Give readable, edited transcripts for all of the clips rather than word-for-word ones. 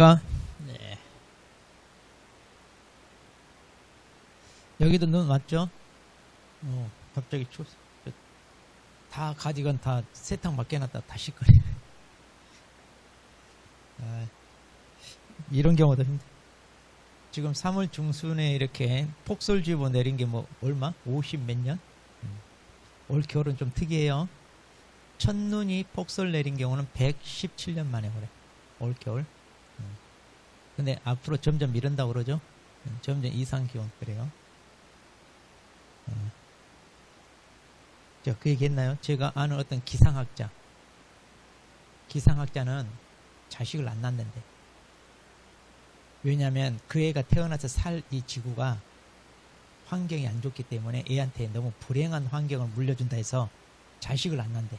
안녕하십니까? 네. 여기도 눈 왔죠? 갑자기 추웠어. 다 가디건 다 세탁 맡겨놨다 다 시끄러워. 이런 경우도 힘들어. 지금 3월 중순에 이렇게 폭설주의보 내린 게 뭐 얼마? 50 몇 년? 올 겨울은 좀 특이해요. 첫눈이 폭설 내린 경우는 117년 만에 그래. 올 겨울. 근데 앞으로 점점 미룬다고 그러죠. 점점 이상기온 그래요. 그 얘기 했나요? 제가 아는 어떤 기상학자는 자식을 안 낳는데. 왜냐하면 그 애가 태어나서 살 이 지구가 환경이 안 좋기 때문에 애한테 너무 불행한 환경을 물려준다 해서 자식을 안 낳는데.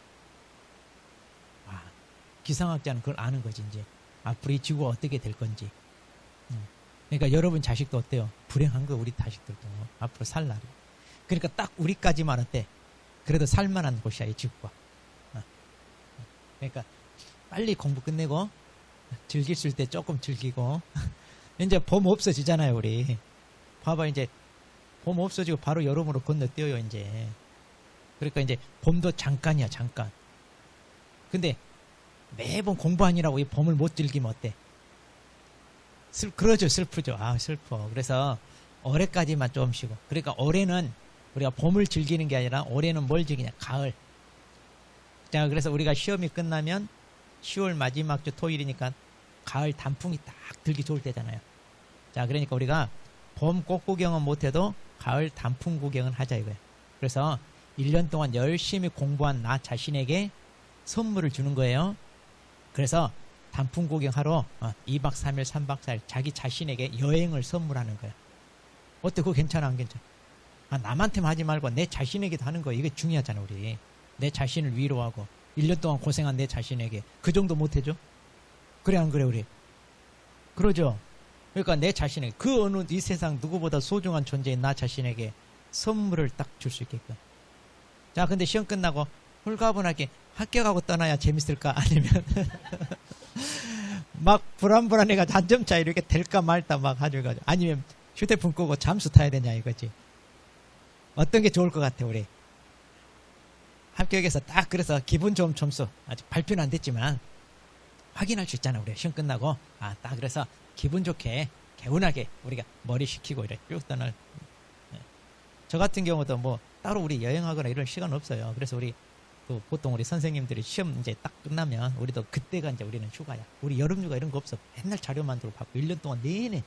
기상학자는 그걸 아는 거지 이제. 앞으로 이 지구가 어떻게 될 건지. 그러니까 여러분 자식도 어때요? 불행한 거 우리 자식들도 앞으로 살 날이. 그러니까 딱 우리까지만 어때? 그래도 살만한 곳이야 이 지구가. 그러니까 빨리 공부 끝내고 즐길 수 있을 때 조금 즐기고 이제 봄 없어지잖아요 우리. 봐봐 이제 봄 없어지고 바로 여름으로 건너뛰어요 이제. 그러니까 이제 봄도 잠깐이야 잠깐. 근데 매번 공부하느라고 이 봄을 못 즐기면 어때? 그러죠 슬프죠. 슬퍼. 그래서 올해까지만 좀 쉬고. 그러니까 올해는 우리가 봄을 즐기는 게 아니라 올해는 뭘 즐기냐? 가을. 자, 그래서 우리가 시험이 끝나면 10월 마지막 주 토요일이니까 가을 단풍이 딱 들기 좋을 때잖아요. 자, 그러니까 우리가 봄 꽃 구경은 못해도 가을 단풍 구경은 하자 이거예요. 그래서 1년 동안 열심히 공부한 나 자신에게 선물을 주는 거예요. 그래서 단풍 구경하러 2박 3일 3박 4일 자기 자신에게 여행을 선물하는 거예요. 어때? 그거 괜찮아 안 괜찮아? 남한테만 하지 말고 내 자신에게도 하는 거예요. 이게 중요하잖아 우리. 내 자신을 위로하고 1년 동안 고생한 내 자신에게 그 정도 못해줘? 그래 안 그래 우리? 그러죠. 그러니까 내 자신에게 그 어느 이 세상 누구보다 소중한 존재인 나 자신에게 선물을 딱 줄 수 있게끔. 자, 근데 시험 끝나고 홀가분하게 합격하고 떠나야 재밌을까? 아니면 막 불안해가 한 점 차이 이렇게 될까 말까 막 가지고 아니면 휴대폰 끄고 잠수 타야 되냐 이거지. 어떤 게 좋을 것 같아 우리? 합격해서 딱 그래서 기분 좋은 점수 아직 발표는 안 됐지만 확인할 수 있잖아 우리 시험 끝나고. 딱 그래서 기분 좋게 개운하게 우리가 머리 식히고 이렇게 쭉 떠날. 저 같은 경우도 뭐 따로 우리 여행하거나 이런 시간 없어요. 그래서 우리 또 보통 우리 선생님들이 시험 이제 딱 끝나면 우리도 그때가 이제 우리는 휴가야. 우리 여름휴가 이런 거 없어. 맨날 자료만 들고 받고 1년 동안 내내.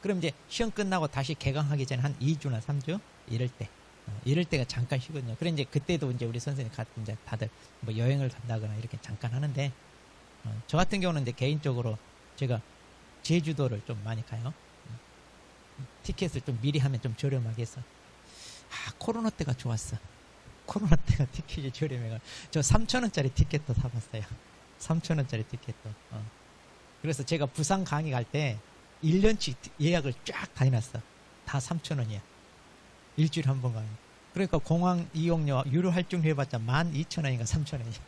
그럼 이제 시험 끝나고 다시 개강하기 전에 한 2주나 3주 이럴 때가 잠깐 쉬거든요. 그래 이제 그때도 이제 우리 선생님 같은 이제 다들 뭐 여행을 간다거나 이렇게 잠깐 하는데 저 같은 경우는 이제 개인적으로 제가 제주도를 좀 많이 가요. 티켓을 좀 미리 하면 좀 저렴하게 해서. 코로나 때가 좋았어. 코로나 때가 티켓이 저렴해가. 저 3,000원짜리 티켓도 사봤어요. 3,000원짜리 티켓도. 그래서 제가 부산 강의 갈 때 1년치 예약을 쫙 다 해놨어. 다 3,000원이야. 일주일에 한 번 가요. 그러니까 공항 이용료 유료 할증 해봤자 12,000원인가 3,000원이야.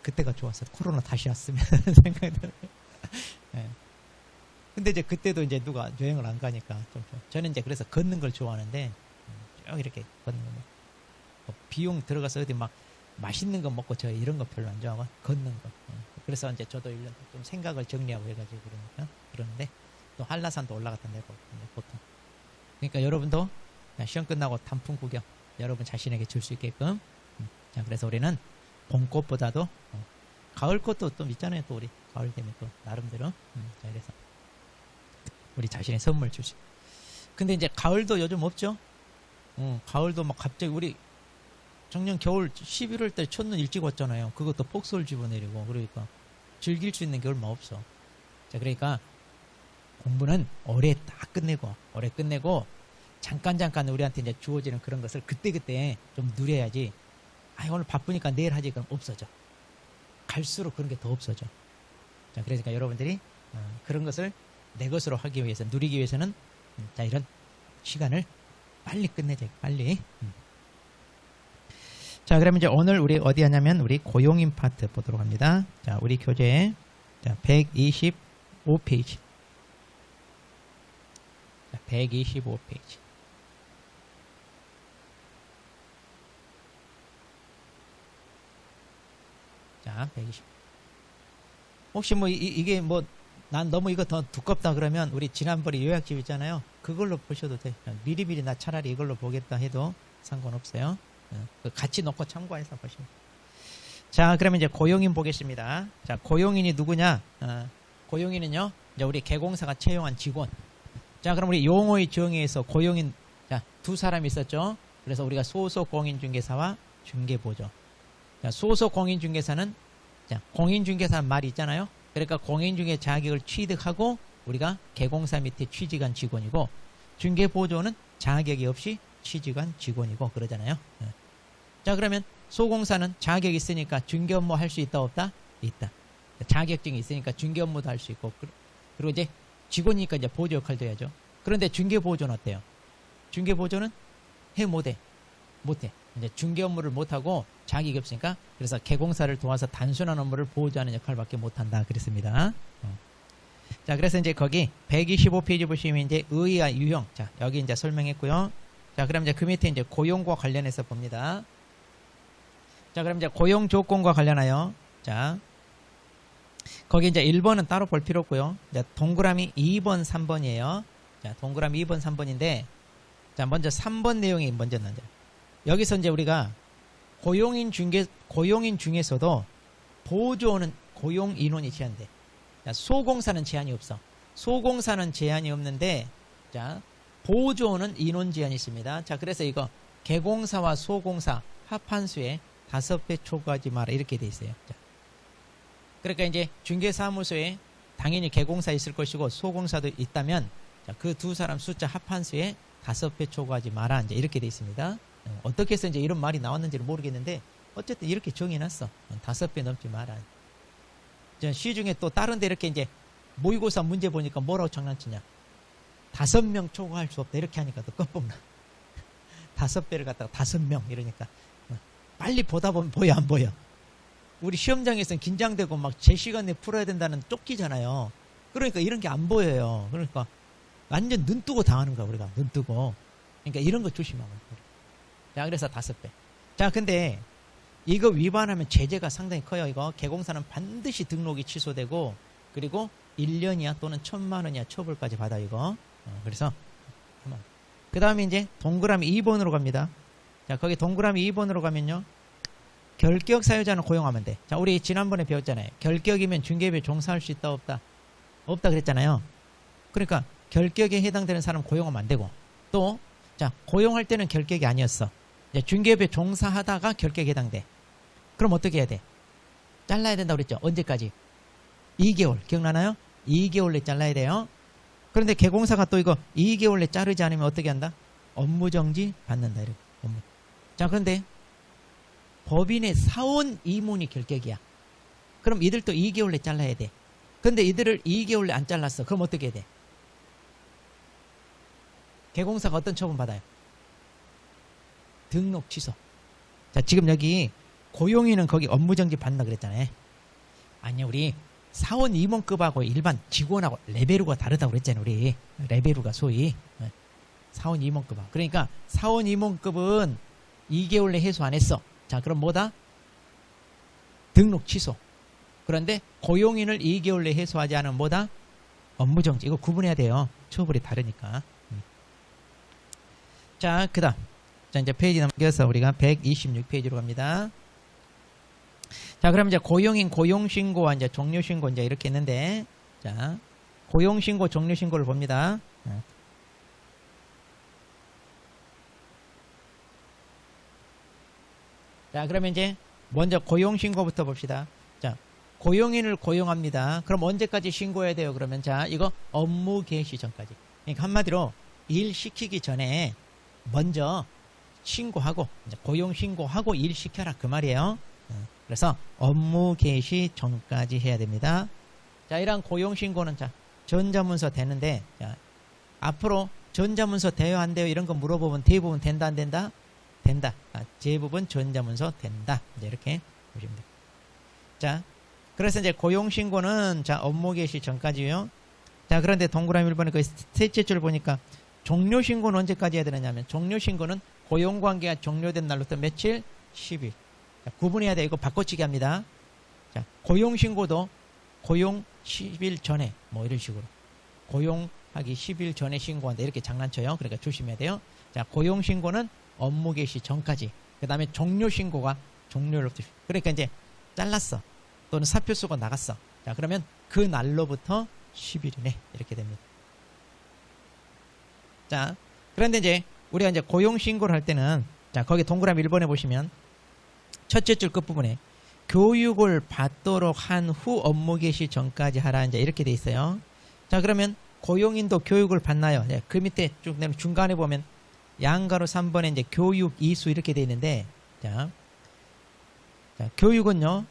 그때가 좋았어. 코로나 다시 왔으면 생각이 들어요. 네. 근데 이제 그때도 이제 누가 여행을 안 가니까 좀 저는 이제 그래서 걷는 걸 좋아하는데 쭉 이렇게 걷는 거 뭐 비용 들어가서 어디 막 맛있는 거 먹고 저 이런 거 별로 안 좋아하고 걷는 거. 그래서 이제 저도 1년 좀 생각을 정리하고 해가지고 그러니까 그러는데 또 한라산도 올라갔다 내고 보통. 그러니까 여러분도 시험 끝나고 단풍 구경 여러분 자신에게 줄 수 있게끔. 자, 그래서 우리는 봄꽃보다도 가을꽃도 또 있잖아요. 또 우리 가을 되면 또 나름대로. 자, 그래서 우리 자신의 선물 줄 수. 근데 이제 가을도 요즘 없죠. 가을도 막 갑자기 우리 작년 겨울 11월 달 첫눈 일찍 왔잖아요. 그것도 폭설주의보 내리고. 그러니까 즐길 수 있는 게 얼마 없어. 자, 그러니까 공부는 올해 딱 끝내고 잠깐 우리한테 이제 주어지는 그런 것을 그때 좀 누려야지. 오늘 바쁘니까 내일 하지. 그럼 없어져. 갈수록 그런 게 더 없어져. 자, 그러니까 여러분들이 그런 것을 내 것으로 하기 위해서 누리기 위해서는 자, 이런 시간을 빨리 끝내자. 빨리. 자, 그러면 이제 오늘 우리 어디 하냐면 우리 고용인 파트 보도록 합니다. 자, 우리 교재 자, 125페이지. 자, 125페이지. 자, 120. 혹시 뭐 이게 뭐 난 너무 이거 더 두껍다 그러면 우리 지난번에 요약집 있잖아요. 그걸로 보셔도 돼. 미리미리 나 차라리 이걸로 보겠다 해도 상관없어요. 같이 놓고 참고해서 보시면. 자, 그러면 이제 고용인 보겠습니다. 자, 고용인이 누구냐? 고용인은요, 이제 우리 개공사가 채용한 직원. 자, 그럼 우리 용어의 정의에서 고용인, 자, 두 사람이 있었죠. 그래서 우리가 소속 공인중개사와 중개보조. 자, 소속 공인중개사는, 자, 공인중개사는 말이 있잖아요. 그러니까 공인중개 자격을 취득하고 우리가 개공사 밑에 취직한 직원이고, 중개보조는 자격이 없이 취직한 직원이고 그러잖아요. 자, 그러면 소공사는 자격이 있으니까 중개 업무 할 수 있다 없다? 있다. 자격증이 있으니까 중개 업무도 할 수 있고, 그리고 이제 직원이니까 이제 보조 역할도 해야죠. 그런데 중개보조는 어때요? 중개보조는 해 못해. 이제 중개 업무를 못하고 자격이 없으니까, 그래서 개공사를 도와서 단순한 업무를 보조하는 역할밖에 못한다 그랬습니다. 자, 그래서 이제 거기 125페이지 보시면 이제 의의와 유형. 자, 여기 이제 설명했고요. 자, 그럼 이제 그 밑에 이제 고용과 관련해서 봅니다. 자, 그럼 이제 고용 조건과 관련하여, 자, 거기 이제 1번은 따로 볼 필요 없고요. 자, 동그라미 2번, 3번이에요. 자, 동그라미 2번, 3번인데, 자, 먼저 3번 내용이 먼저 나죠. 여기서 이제 우리가 고용인 중에서도 보조는 고용 인원이 제한돼. 자, 소공사는 제한이 없어. 소공사는 제한이 없는데, 자, 보조는 인원 제한이 있습니다. 자, 그래서 이거 개공사와 소공사 합한수에 5배 초과하지 마라 이렇게 돼 있어요. 자, 그러니까 이제 중개사무소에 당연히 개공사 있을 것이고 소공사도 있다면, 자, 그 두 사람 숫자 합한수에 5배 초과하지 마라 이제 이렇게 돼 있습니다. 어떻게 해서 이제 이런 말이 나왔는지는 모르겠는데 어쨌든 이렇게 정해놨어. 5배 넘지 마라. 시중에 또 다른 데 이렇게 이제 모의고사 문제 보니까 뭐라고 장난치냐. 5명 초과할 수 없다 이렇게 하니까 또 껌뻑나. 5배를 갖다가 5명 이러니까 빨리 보다 보면 보여 안 보여? 우리 시험장에서는 긴장되고 막 제 시간에 풀어야 된다는 쫓기잖아요. 그러니까 이런 게 안 보여요. 그러니까 완전 눈 뜨고 당하는 거야 우리가. 눈 뜨고. 그러니까 이런 거 조심하고. 자, 그래서 5배. 자, 근데 이거 위반하면 제재가 상당히 커요. 이거 개공사는 반드시 등록이 취소되고, 그리고 1년이야 또는 1,000만 원이야 처벌까지 받아 이거. 그래서 그 다음에 이제 동그라미 2번으로 갑니다. 자, 거기 동그라미 2번으로 가면요, 결격 사유자는 고용하면 돼. 자, 우리 지난번에 배웠잖아요. 결격이면 중개업에 종사할 수 있다 없다? 없다 그랬잖아요. 그러니까 결격에 해당되는 사람 고용하면 안 되고, 또 자, 고용할 때는 결격이 아니었어. 중개업에 종사하다가 결격에 해당돼. 그럼 어떻게 해야 돼? 잘라야 된다고 그랬죠. 언제까지? 2개월. 기억나나요? 2개월 내 잘라야 돼요. 그런데 개공사가 또 이거 2개월 내 자르지 않으면 어떻게 한다? 업무정지 받는다. 이렇게. 자, 그런데 법인의 사원 임원이 결격이야. 그럼 이들도 2개월 내 잘라야 돼. 근데 이들을 2개월 내 안 잘랐어. 그럼 어떻게 해야 돼? 개공사가 어떤 처분 받아요? 등록 취소. 자, 지금 여기 고용인은 거기 업무정지 받는다 그랬잖아요. 아니, 우리 사원 임원급하고 일반 직원하고 레벨루가 다르다고 그랬잖아요. 우리 레벨루가 소위 사원 임원급하고. 그러니까 사원 임원급은 2개월 내 해소 안 했어. 자, 그럼 뭐다? 등록 취소. 그런데 고용인을 2개월 내 해소하지 않으면 뭐다? 업무정지. 이거 구분해야 돼요. 처벌이 다르니까. 자, 그 다음. 자, 이제 페이지 넘겨서 우리가 126페이지로 갑니다. 자, 그럼 이제 고용인 고용신고와 이제 종료신고 이제 이렇게 있는데, 자, 고용신고, 종료신고를 봅니다. 자, 그러면 이제 먼저 고용신고부터 봅시다. 자, 고용인을 고용합니다. 그럼 언제까지 신고해야 돼요? 그러면 자, 이거 업무 개시 전까지. 그러니까 한마디로 일 시키기 전에 먼저 신고하고, 이제 고용 신고하고 일 시켜라 그 말이에요. 그래서 업무 개시 전까지 해야 됩니다. 자, 이런 고용 신고는 자, 전자문서 되는데, 자, 앞으로 전자문서 돼요 안 돼요 이런 거 물어보면 대부분 된다 안 된다? 된다. 대부분 전자문서 된다. 이제 이렇게 보시면 돼요. 자, 그래서 이제 고용신고는 자, 업무 개시 전까지요. 자, 그런데 동그라미 1번에 그 셋째 줄 보니까 종료신고는 언제까지 해야 되느냐면 종료신고는 고용관계가 종료된 날로부터 며칠? 10일. 자, 구분해야 돼. 이거 바꿔치기 합니다. 자, 고용신고도 고용 10일 전에 뭐 이런 식으로 고용하기 10일 전에 신고한다. 이렇게 장난쳐요. 그러니까 조심해야 돼요. 자, 고용신고는 업무 개시 전까지. 그 다음에 종료신고가 종료로부터. 그러니까 이제 잘랐어. 또는 사표 쓰고 나갔어. 자, 그러면 그 날로부터 10일이네. 이렇게 됩니다. 자, 그런데 이제 우리가 이제 고용신고를 할 때는 자, 거기 동그라미 1번에 보시면 첫째 줄 끝부분에 교육을 받도록 한 후 업무 개시 전까지 하라. 이제 이렇게 돼 있어요. 자, 그러면 고용인도 교육을 받나요? 네, 그 밑에 쭉 내면 중간에 보면 양가로 3번에 이제 교육 이수 이렇게 돼 있는데 자, 교육은요.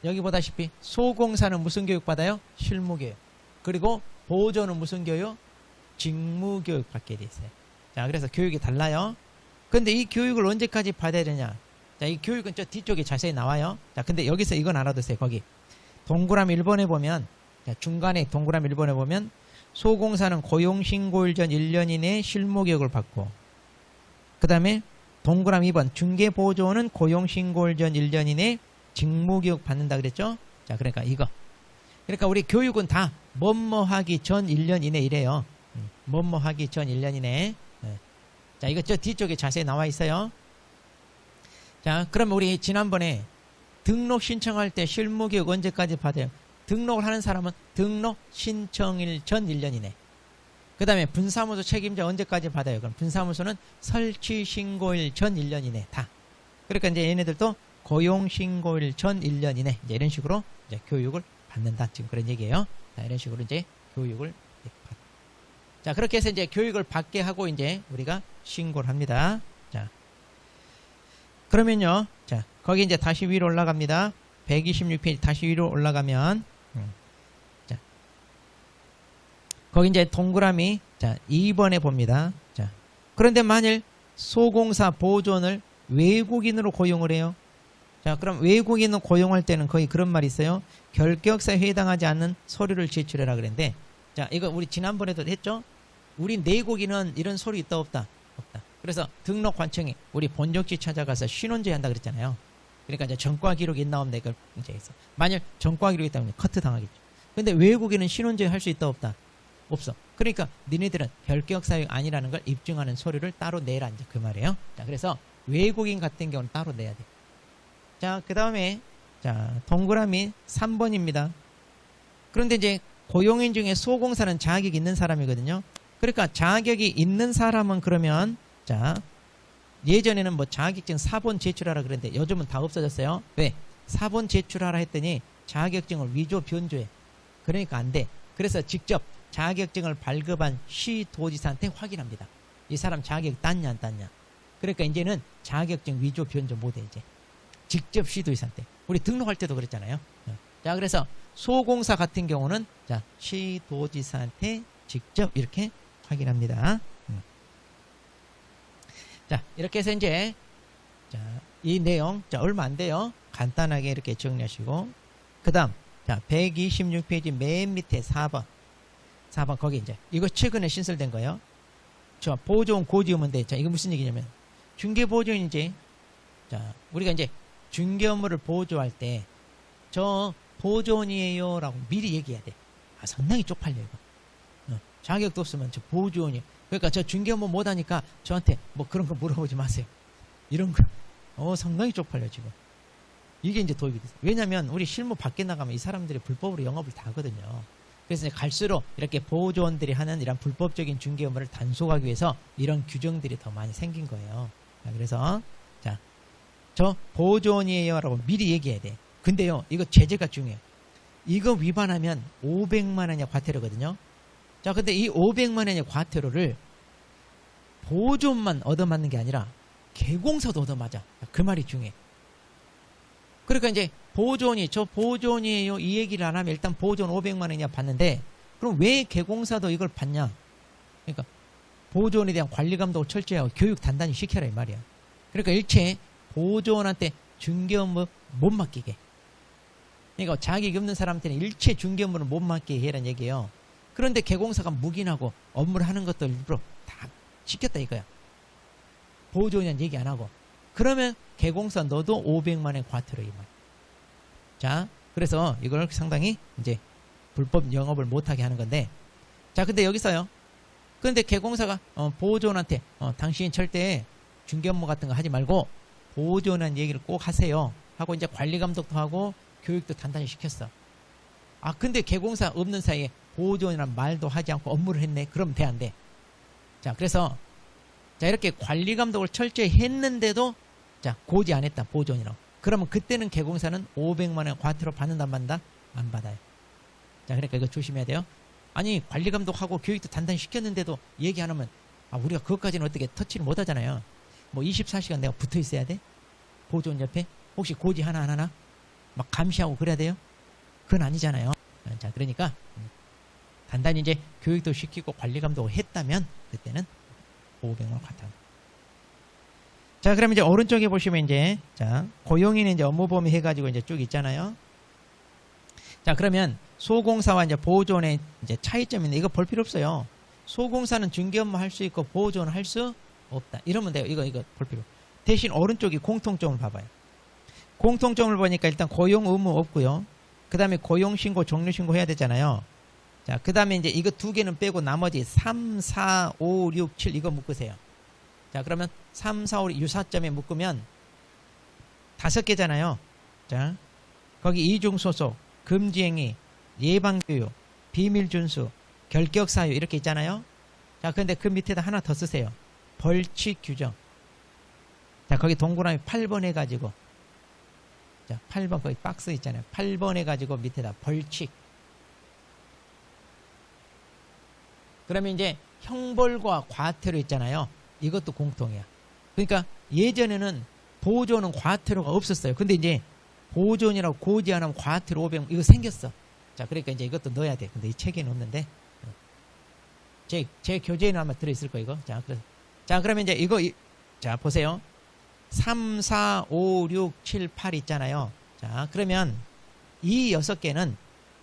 여기 보다시피 소공사는 무슨 교육 받아요? 실무교육. 그리고 보조는 무슨 교육? 직무교육 받게 돼 있어요. 자, 그래서 교육이 달라요. 근데 이 교육을 언제까지 받아야 되냐? 자, 이 교육은 저 뒤쪽에 자세히 나와요. 자, 근데 여기서 이건 알아두세요. 거기 동그라미 1번에 보면 자, 중간에 동그라미 1번에 보면 소공사는 고용신고일 전 1년 이내에 실무교육을 받고 그 다음에 동그라미 2번 중개보조는 고용신고일 전 1년 이내에 직무교육 받는다 그랬죠? 자, 그러니까 이거. 그러니까 우리 교육은 다 뭐뭐 하기 전 1년 이내 이래요. 뭐뭐 하기 전 1년 이내. 네. 자, 이거 저 뒤쪽에 자세히 나와 있어요. 자, 그럼 우리 지난번에 등록 신청할 때 실무교육 언제까지 받아요? 등록을 하는 사람은 등록 신청일 전 1년 이내. 그 다음에 분사무소 책임자 언제까지 받아요? 그럼 분사무소는 설치 신고일 전 1년 이내 다. 그러니까 이제 얘네들도 고용신고일 전 1년 이내 이제 이런 식으로 이제 교육을 받는다. 지금 그런 얘기예요. 자, 이런 식으로 이제 교육을 받. 자, 그렇게 해서 이제 교육을 받게 하고 이제 우리가 신고를 합니다. 자, 그러면요. 자, 거기 이제 다시 위로 올라갑니다. 126페이지 다시 위로 올라가면 자, 거기 이제 동그라미 자, 2번에 봅니다. 자, 그런데 만일 소공사 보존을 외국인으로 고용을 해요. 자, 그럼 외국인을 고용할 때는 거의 그런 말이 있어요. 결격사에 해당하지 않는 서류를 제출해라 그랬는데 자, 이거 우리 지난번에도 했죠. 우리 내국인은 이런 서류 있다 없다? 없다. 그래서 등록관청에 우리 본적지 찾아가서 신원제의 한다 그랬잖아요. 그러니까 이제 전과 기록이 있나 없나 이걸 이제 해서 만일 전과 기록이 있다면 커트 당하겠죠. 근데 외국인은 신원제의 할 수 있다 없다? 없어. 그러니까 니네들은 결격 사유가 아니라는 걸 입증하는 서류를 따로 내라 이제 그 말이에요. 자, 그래서 외국인 같은 경우는 따로 내야 돼. 자, 그 다음에 자, 동그라미 3번입니다. 그런데 이제 고용인 중에 소공사는 자격이 있는 사람이거든요. 그러니까 자격이 있는 사람은 그러면 자, 예전에는 뭐 자격증 4번 제출하라 그랬는데 요즘은 다 없어졌어요. 왜? 4번 제출하라 했더니 자격증을 위조 변조해. 그러니까 안 돼. 그래서 직접 자격증을 발급한 시도지사한테 확인합니다. 이 사람 자격 땄냐 안 땄냐. 그러니까 이제는 자격증 위조 변조 못해 이제. 직접 시도지사한테. 우리 등록할 때도 그랬잖아요. 자, 그래서 소공사 같은 경우는 자, 시도지사한테 직접 이렇게 확인합니다. 자, 이렇게 해서 이제 자, 이 내용 자, 얼마 안 돼요. 간단하게 이렇게 정리하시고 그 다음 자, 126페이지 맨 밑에 4번 거기 이제 이거 최근에 신설된 거예요. 자, 보조원 고지의무인데 자, 이거 무슨 얘기냐면 중개보조인이지. 자, 우리가 이제 중개 업무를 보조할 때 저 보조원이에요 라고 미리 얘기해야 돼. 아, 상당히 쪽팔려 이거. 자격도 없으면 저 보조원이에요. 그러니까 저 중개 업무 못하니까 저한테 뭐 그런 거 물어보지 마세요. 이런 거 상당히 쪽팔려 지금. 이게 이제 도입이 됐어요. 왜냐면 우리 실무 밖에 나가면 이 사람들이 불법으로 영업을 다 하거든요. 그래서 이제 갈수록 이렇게 보조원들이 하는 이런 불법적인 중개 업무를 단속하기 위해서 이런 규정들이 더 많이 생긴 거예요. 자, 그래서 자, 저 보조원이에요 라고 미리 얘기해야 돼. 근데요, 이거 제재가 중요해요. 이거 위반하면 500만 원의 과태료거든요. 자, 근데 이 500만 원의 과태료를 보조원만 얻어맞는 게 아니라 개공사도 얻어맞아. 그 말이 중요해. 그러니까 이제 보조원이 저 보조원이에요 이 얘기를 안 하면 일단 보조원 500만 원이냐 받는데 그럼 왜 개공사도 이걸 받냐? 그러니까 보조원에 대한 관리 감독을 철저히 하고 교육 단단히 시켜라 이 말이야. 그러니까 일체 보조원한테 중개 업무 못 맡기게. 그러니까 자격이 없는 사람한테는 일체 중개 업무를 못 맡게 해라는 얘기예요. 그런데 개공사가 묵인하고 업무를 하는 것도 일부러 다 시켰다 이거야. 보조원 얘기 안 하고. 그러면 개공사 너도 500만 원 과태료 이만. 자, 그래서 이걸 상당히 이제 불법 영업을 못하게 하는 건데. 자, 근데 여기서요. 그런데 개공사가 보조원한테 당신이 절대 중개 업무 같은 거 하지 말고 보조원한 얘기를 꼭 하세요. 하고 이제 관리 감독도 하고 교육도 단단히 시켰어. 아, 근데 개공사 없는 사이에 보조원이란 말도 하지 않고 업무를 했네. 그럼 돼, 안 돼? 자, 그래서 자, 이렇게 관리 감독을 철저히 했는데도 자, 고지 안 했다. 보조원이라고. 그러면 그때는 개공사는 500만 원 과태료 받는다 안 받는다? 안 받아요. 자, 그러니까 이거 조심해야 돼요. 아니, 관리 감독하고 교육도 단단히 시켰는데도 얘기 안 하면 아, 우리가 그것까지는 어떻게 터치를 못 하잖아요. 뭐 24시간 내가 붙어 있어야 돼? 보조원 옆에? 혹시 고지 하나 막 감시하고 그래야 돼요? 그건 아니잖아요. 자, 그러니까 단단히 이제 교육도 시키고 관리 감독을 했다면 그때는 500만 원 과태료. 자, 그럼 이제 오른쪽에 보시면 이제 자, 고용인의 이제 업무범위 해가지고 이제 쭉 있잖아요. 자, 그러면 소공사와 이제 보조원의 이제 차이점인데 이거 볼 필요 없어요. 소공사는 중개 업무 할 수 있고 보조원은 할 수 없다. 이러면 돼요. 이거 볼 필요. 대신 오른쪽이 공통점을 봐봐요. 공통점을 보니까 일단 고용 의무 없고요. 그 다음에 고용신고, 종료신고 해야 되잖아요. 자, 그 다음에 이제 이거 두 개는 빼고 나머지 3, 4, 5, 6, 7 이거 묶으세요. 자, 그러면 3, 4, 5 유사점에 묶으면 5개잖아요. 자, 거기 이중소속, 금지행위, 예방교육, 비밀준수, 결격사유 이렇게 있잖아요. 자, 근데 그 밑에다 하나 더 쓰세요. 벌칙규정. 자, 거기 동그라미 8번 해가지고 자, 8번 거기 박스 있잖아요. 8번 해가지고 밑에다 벌칙. 그러면 이제 형벌과 과태료 있잖아요. 이것도 공통이야. 그러니까 예전에는 보조는 과태료가 없었어요. 근데 이제 보조원이라고 고지 안 하면 과태료 500원 이거 생겼어. 자, 그러니까 이제 이것도 넣어야 돼. 근데 이 책에는 없는데 제 교재에는 아마 들어있을 거예요. 이거. 자, 그러면 이제 이거 자, 보세요. 3, 4, 5, 6, 7, 8 있잖아요. 자, 그러면 이 6개는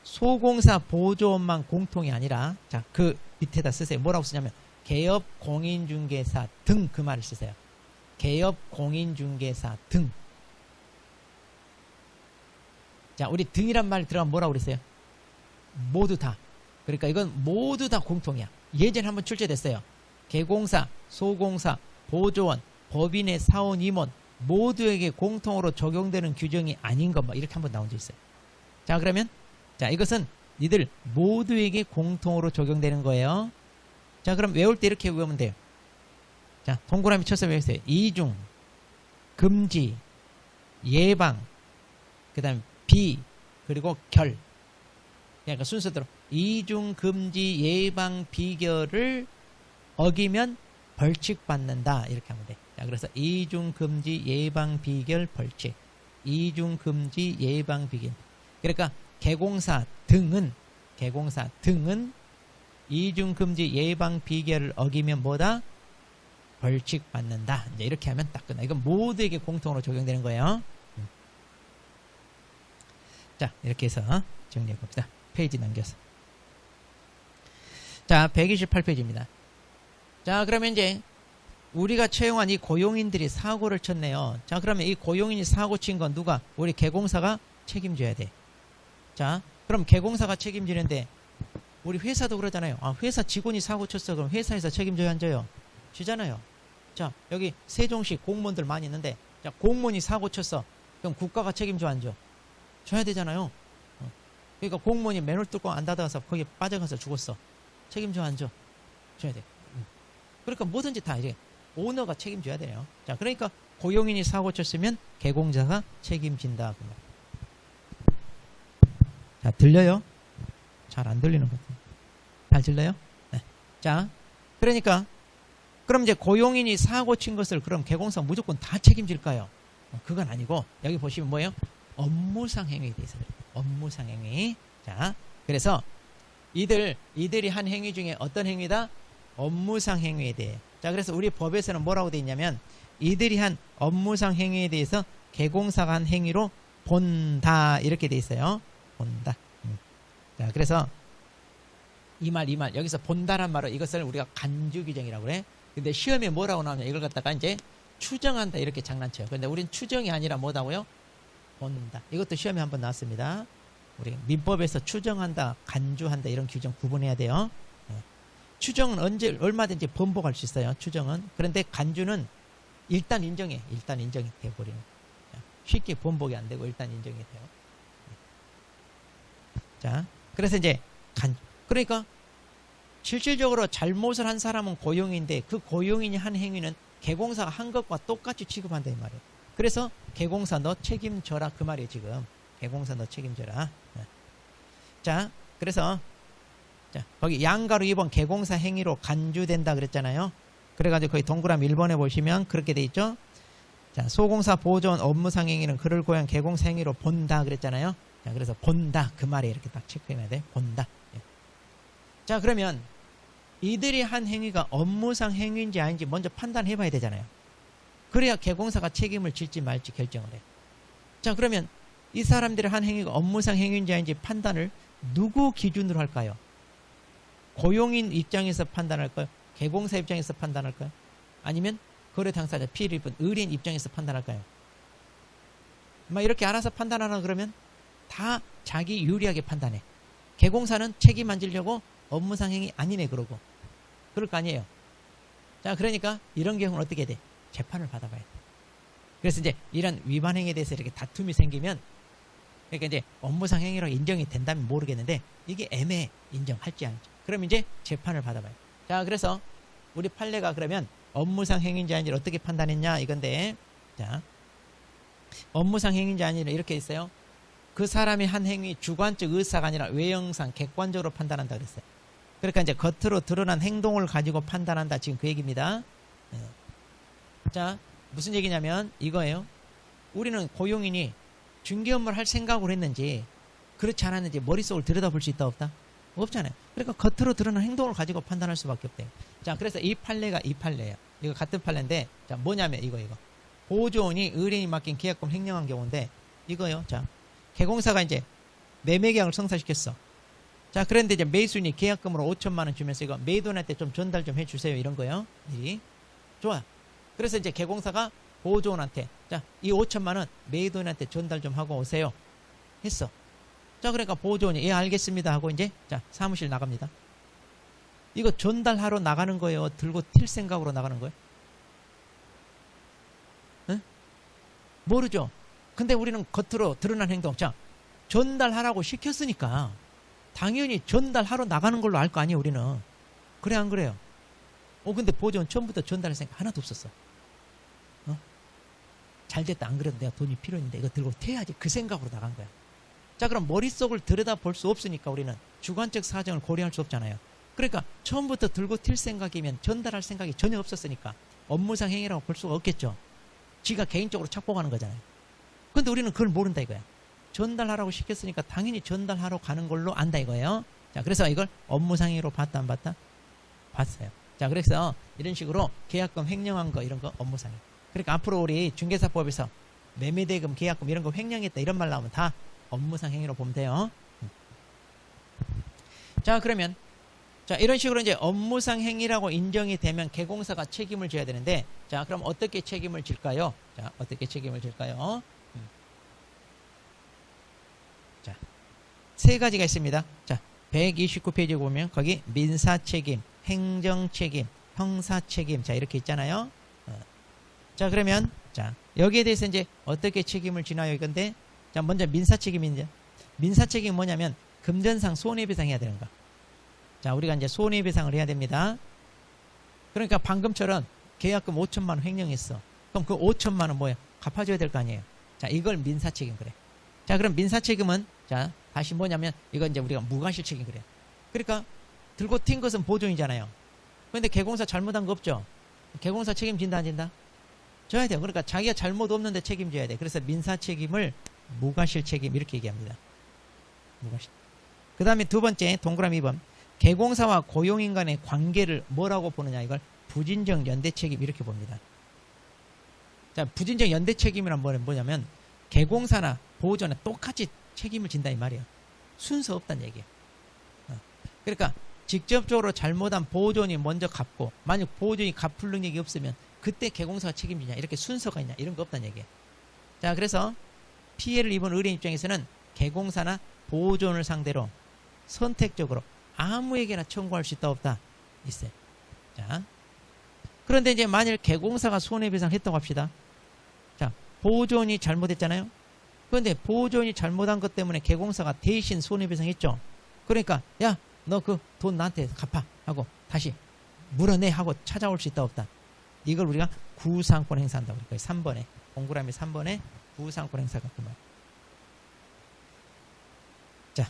소공사 보조원만 공통이 아니라 자, 그 밑에다 쓰세요. 뭐라고 쓰냐면 개업 공인중개사 등 그 말을 쓰세요. 개업 공인중개사 등. 자, 우리 등이란 말 들어가면 뭐라고 그랬어요? 모두 다. 그러니까 이건 모두 다 공통이야. 예전에 한번 출제됐어요. 개공사, 소공사, 보조원, 법인의 사원 임원 모두에게 공통으로 적용되는 규정이 아닌 것 뭐 이렇게 한번 나온 적 있어요. 자, 그러면 자, 이것은 니들 모두에게 공통으로 적용되는 거예요. 자, 그럼 외울 때 이렇게 외우면 돼요. 자, 동그라미 쳐서 외우세요. 이중, 금지, 예방, 그 다음에 비, 그리고 결. 그러니까 순서대로 이중, 금지, 예방, 비결을 어기면 벌칙 받는다. 이렇게 하면 돼. 자, 그래서 이중, 금지, 예방, 비결, 벌칙. 이중, 금지, 예방, 비결. 그러니까 개공사 등은 이중, 금지, 예방, 비결을 어기면 뭐다? 벌칙 받는다. 이제 이렇게 하면 딱 끝나. 이건 모두에게 공통으로 적용되는 거예요. 자, 이렇게 해서 정리해 봅시다. 페이지 넘겨서. 자, 128페이지입니다. 자, 그러면 이제 우리가 채용한 이 고용인들이 사고를 쳤네요. 자, 그러면 이 고용인이 사고 친 건 누가? 우리 개공사가 책임져야 돼. 자, 그럼 개공사가 책임지는데 우리 회사도 그러잖아요. 아, 회사 직원이 사고 쳤어. 그럼 회사에서 책임져야 안 져요? 지잖아요. 자, 여기 세종시 공무원들 많이 있는데 자, 공무원이 사고 쳤어. 그럼 국가가 책임져 안 져? 줘야 되잖아요. 그러니까 공무원이 맨홀 뚫고 안 닫아서 거기에 빠져가서 죽었어. 책임져 안 져? 줘야 돼. 그러니까 뭐든지 다 이제 오너가 책임져야 돼요. 자, 그러니까 고용인이 사고 쳤으면 개공사가 책임진다. 자, 들려요? 잘 안 들리는 것 같아요. 잘 들려요? 네. 자, 그러니까 그럼 이제 고용인이 사고 친 것을 그럼 개공사 무조건 다 책임질까요? 그건 아니고 여기 보시면 뭐예요? 업무상 행위에 대해서 업무상 행위. 자, 그래서 이들이 한 행위 중에 어떤 행위다? 업무상 행위에 대해. 자, 그래서 우리 법에서는 뭐라고 되어 있냐면 이들이 한 업무상 행위에 대해서 개공사가 한 행위로 본다 이렇게 돼 있어요. 본다. 자, 그래서 이 말 여기서 본다란 말은 이것을 우리가 간주 규정이라고 그래. 근데 시험에 뭐라고 나오냐 이걸 갖다가 이제 추정한다 이렇게 장난쳐요. 근데 우린 추정이 아니라 뭐다고요? 본다. 이것도 시험에 한번 나왔습니다. 우리 민법에서 추정한다, 간주한다 이런 규정 구분해야 돼요. 추정은 얼마든지 번복할 수 있어요. 추정은. 그런데 간주는 일단 인정이 돼버리는. 쉽게 번복이 안 되고 일단 인정이 돼요. 자, 그래서 이제 그러니까 실질적으로 잘못을 한 사람은 고용인데 그 고용인이 한 행위는 개공사가 한 것과 똑같이 취급한다 이 말이에요. 그래서 개공사 너 책임져라 그 말이에요 지금. 개공사 너 책임져라. 자, 그래서 자, 거기 양가로 2번 개공사 행위로 간주된다 그랬잖아요. 그래가지고 거기 동그라미 1번에 보시면 그렇게 돼 있죠. 자, 소공사 보존 업무상 행위는 그를 고한 개공사 행위로 본다 그랬잖아요. 자, 그래서 본다 그 말에 이렇게 딱 체크해야 돼. 본다. 예. 자, 그러면 이들이 한 행위가 업무상 행위인지 아닌지 먼저 판단해 봐야 되잖아요. 그래야 개공사가 책임을 질지 말지 결정을 해. 자, 그러면 이 사람들이 한 행위가 업무상 행위인지 아닌지 판단을 누구 기준으로 할까요? 고용인 입장에서 판단할까요? 개공사 입장에서 판단할까요? 아니면 거래 당사자 피해를 입은 의뢰인 입장에서 판단할까요? 막 이렇게 알아서 판단하라 그러면 다 자기 유리하게 판단해. 개공사는 책임 안 지려고 업무상 행위 아니네 그러고. 그럴 거 아니에요. 자, 그러니까 이런 경우는 어떻게 돼? 재판을 받아봐야 돼. 그래서 이제 이런 위반 행위에 대해서 이렇게 다툼이 생기면 그러니까 이제 업무상 행위로 인정이 된다면 모르겠는데 이게 애매해. 인정할지 아닌지. 그럼 이제 재판을 받아봐요. 자, 그래서 우리 판례가 그러면 업무상 행위인지 아닌지 어떻게 판단했냐 이건데, 자, 업무상 행위인지 아닌지 이렇게 있어요. 그 사람이 한 행위 주관적 의사가 아니라 외형상 객관적으로 판단한다 그랬어요. 그러니까 이제 겉으로 드러난 행동을 가지고 판단한다 지금 그 얘기입니다. 자, 무슨 얘기냐면 이거예요. 우리는 고용인이 중개업무를 할 생각을 했는지 그렇지 않았는지 머릿속을 들여다볼 수 있다 없다? 없잖아요. 그러니까 겉으로 드러난 행동을 가지고 판단할 수밖에 없대요. 자, 그래서 이 판례가 이 판례예요. 이거 같은 판례인데, 자, 뭐냐면 이거. 보조원이 의뢰인이 맡긴 계약금 횡령한 경우인데, 이거요. 자, 개공사가 이제 매매계약을 성사시켰어. 자, 그런데 이제 매수인이 계약금으로 5천만 원 주면서 이거 매도인한테 좀 전달 좀 해주세요. 이런 거요. 좋아. 그래서 이제 개공사가 보조원한테, 자, 이 5천만 원 매도인한테 전달 좀 하고 오세요. 했어. 자, 그러니까 보조원이 예 알겠습니다 하고 이제 자 사무실 나갑니다. 이거 전달하러 나가는 거예요? 들고 튈 생각으로 나가는 거예요? 응? 모르죠. 근데 우리는 겉으로 드러난 행동, 자 전달하라고 시켰으니까 당연히 전달하러 나가는 걸로 알 거 아니에요 우리는. 그래 안 그래요? 근데 보조원 처음부터 전달할 생각 하나도 없었어. 잘됐다. 안 그래도 내가 돈이 필요했는데 이거 들고 튀어야지 그 생각으로 나간 거야. 자, 그럼 머릿속을 들여다볼 수 없으니까 우리는 주관적 사정을 고려할 수 없잖아요. 그러니까 처음부터 들고 튈 생각이면 전달할 생각이 전혀 없었으니까 업무상 행위라고 볼 수가 없겠죠. 지가 개인적으로 착복하는 거잖아요. 근데 우리는 그걸 모른다 이거야. 전달하라고 시켰으니까 당연히 전달하러 가는 걸로 안다 이거예요. 자, 그래서 이걸 업무상 행위로 봤다 안 봤다? 봤어요. 자, 그래서 이런 식으로 계약금 횡령한 거 이런 거 업무상 행위. 그러니까 앞으로 우리 중개사법에서 매매대금, 계약금 이런 거 횡령했다 이런 말 나오면 다 업무상 행위로 보면 돼요. 자, 그러면 자 이런 식으로 이제 업무상 행위라고 인정이 되면 개공사가 책임을 져야 되는데, 자 그럼 어떻게 책임을 질까요? 자, 어떻게 책임을 질까요? 자, 세 가지가 있습니다. 자, 129페이지 보면 거기 민사책임, 행정책임, 형사책임, 자 이렇게 있잖아요. 자, 그러면 자 여기에 대해서 이제 어떻게 책임을 지나요 이건데, 자 먼저 민사책임인데, 민사책임이 뭐냐면 금전상 손해배상해야 되는 거. 자, 우리가 이제 손해배상을 해야 됩니다. 그러니까 방금처럼 계약금 5천만 원 횡령했어. 그럼 그 5천만 원 뭐야? 갚아줘야 될 거 아니에요. 자, 이걸 민사책임 그래. 자, 그럼 민사책임은 자 다시 뭐냐면 이건 이제 우리가 무과실책임 그래. 그러니까 들고 튄 것은 보존이잖아요. 그런데 개공사 잘못한 거 없죠? 개공사 책임진다 안 진다? 져야 돼요. 그러니까 자기가 잘못 없는데 책임져야 돼. 그래서 민사책임을 무과실책임 이렇게 얘기합니다. 무과실. 그 다음에 두 번째 동그라미 2번. 개공사와 고용인 간의 관계를 뭐라고 보느냐, 이걸 부진적 연대책임 이렇게 봅니다. 자, 부진적 연대책임이란 뭐냐면 개공사나 보호존에 똑같이 책임을 진다 이 말이에요. 순서 없다는 얘기예요. 그러니까 직접적으로 잘못한 보호존이 먼저 갚고 만약 보호존이 갚을 능력이 없으면 그때 개공사가 책임지냐 이렇게 순서가 있냐 이런 거 없다는 얘기예요. 자, 그래서 피해를 입은 의뢰인 입장에서는 개공사나 보호존을 상대로 선택적으로 아무에게나 청구할 수 있다 없다 있어요. 자, 그런데 이제 만일 개공사가 손해배상을 했다고 합시다. 자, 보호존이 잘못했잖아요. 그런데 보호존이 잘못한 것 때문에 개공사가 대신 손해배상했죠. 그러니까 야, 너 그 돈 나한테 갚아 하고 다시 물어내 하고 찾아올 수 있다 없다. 이걸 우리가 구상권 행사한다고 그래요. 3번에 동그라미 3번에 구상권 행사가 그 말. 자,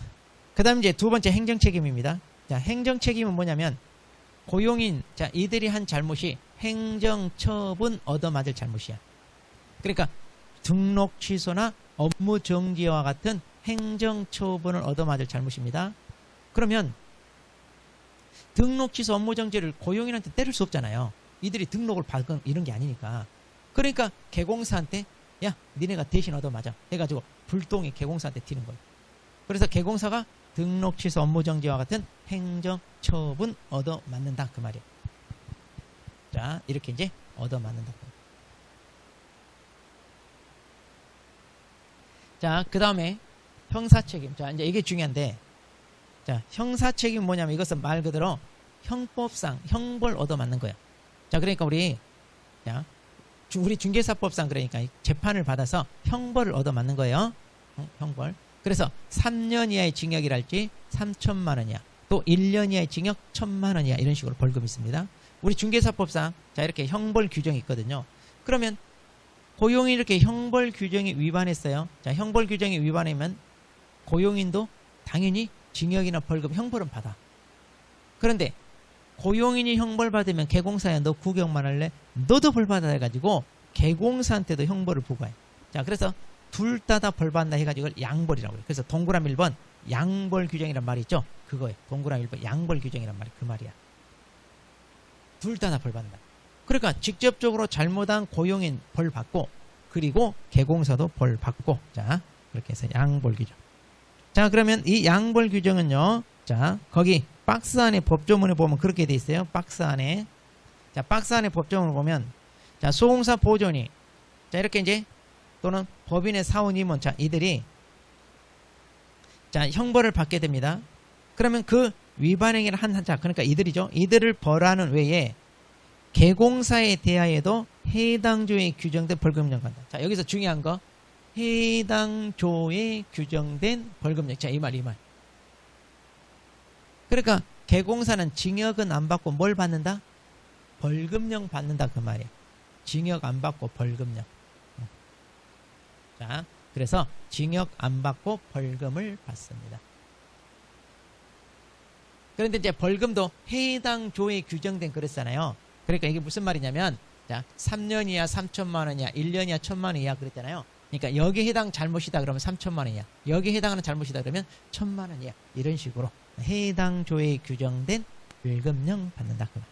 그다음 이제 두 번째 행정책임입니다. 자, 행정책임은 뭐냐면 고용인, 자, 이들이 한 잘못이 행정처분 얻어맞을 잘못이야. 그러니까 등록 취소나 업무 정지와 같은 행정처분을 얻어맞을 잘못입니다. 그러면 등록 취소 업무 정지를 고용인한테 때릴 수 없잖아요. 이들이 등록을 받은 이런 게 아니니까. 그러니까 개공사한테 야, 니네가 대신 얻어맞아 해가지고 불똥이 개공사한테 튀는 거예요. 그래서 개공사가 등록 취소 업무 정지와 같은 행정처분 얻어맞는다 그 말이에요. 자, 이렇게 이제 얻어맞는다. 자, 그 다음에 형사책임. 자, 이제 이게 중요한데, 자, 형사책임 뭐냐면 이것은 말 그대로 형법상 형벌 얻어맞는 거야. 자, 그러니까 우리 중개사법상 그러니까 재판을 받아서 형벌을 얻어맞는 거예요. 형벌. 그래서 3년 이하의 징역이랄지 3천만 원이야. 또 1년 이하의 징역 1,000만 원이야. 이런 식으로 벌금이 있습니다. 우리 중개사법상 자, 이렇게 형벌 규정이 있거든요. 그러면 고용이 이렇게 형벌 규정이 위반했어요. 자, 형벌 규정이 위반하면 고용인도 당연히 징역이나 벌금, 형벌은 받아. 그런데 고용인이 형벌 받으면 개공사야 너 구경만 할래? 너도 벌 받아 해가지고 개공사한테도 형벌을 부과해. 자, 그래서 둘 다 벌 받는다 해가지고 양벌이라고 해요. 그래서 동그라미 1번 양벌 규정이란 말이 있죠. 그거예요. 동그라미 1번 양벌 규정이란 말이 그 말이야. 둘 다 벌 받는다. 그러니까 직접적으로 잘못한 고용인 벌 받고 그리고 개공사도 벌 받고. 자, 그렇게 해서 양벌 규정. 자, 그러면 이 양벌 규정은요. 자, 거기 박스 안에 법조문에 보면 그렇게 돼 있어요. 박스 안에. 자, 박스 안에 법조문을 보면 자, 소공사 보존이 자, 이렇게 이제 또는 법인의 사원임원 자, 이들이 자, 형벌을 받게 됩니다. 그러면 그 위반 행위를 한 자, 그러니까 이들이죠. 이들을 벌하는 외에 개공사에 대하여도 해당 조에 규정된 벌금령 간다. 자, 여기서 중요한 거 해당 조에 규정된 벌금령. 자, 이 말. 그러니까 개공사는 징역은 안 받고 뭘 받는다? 벌금령 받는다 그 말이야. 징역 안 받고 벌금령. 자, 그래서 징역 안 받고 벌금을 받습니다. 그런데 이제 벌금도 해당 조에 규정된 그랬잖아요. 그러니까 이게 무슨 말이냐면 자, 3년 이하 3천만 원이야, 1년 이하 1,000만 원이야 그랬잖아요. 그러니까 여기에 해당 잘못이다 그러면 3천만 원이야. 여기에 해당하는 잘못이다 그러면 1,000만 원이야. 이런 식으로 해당 조에 규정된 벌금령 받는다 그 말.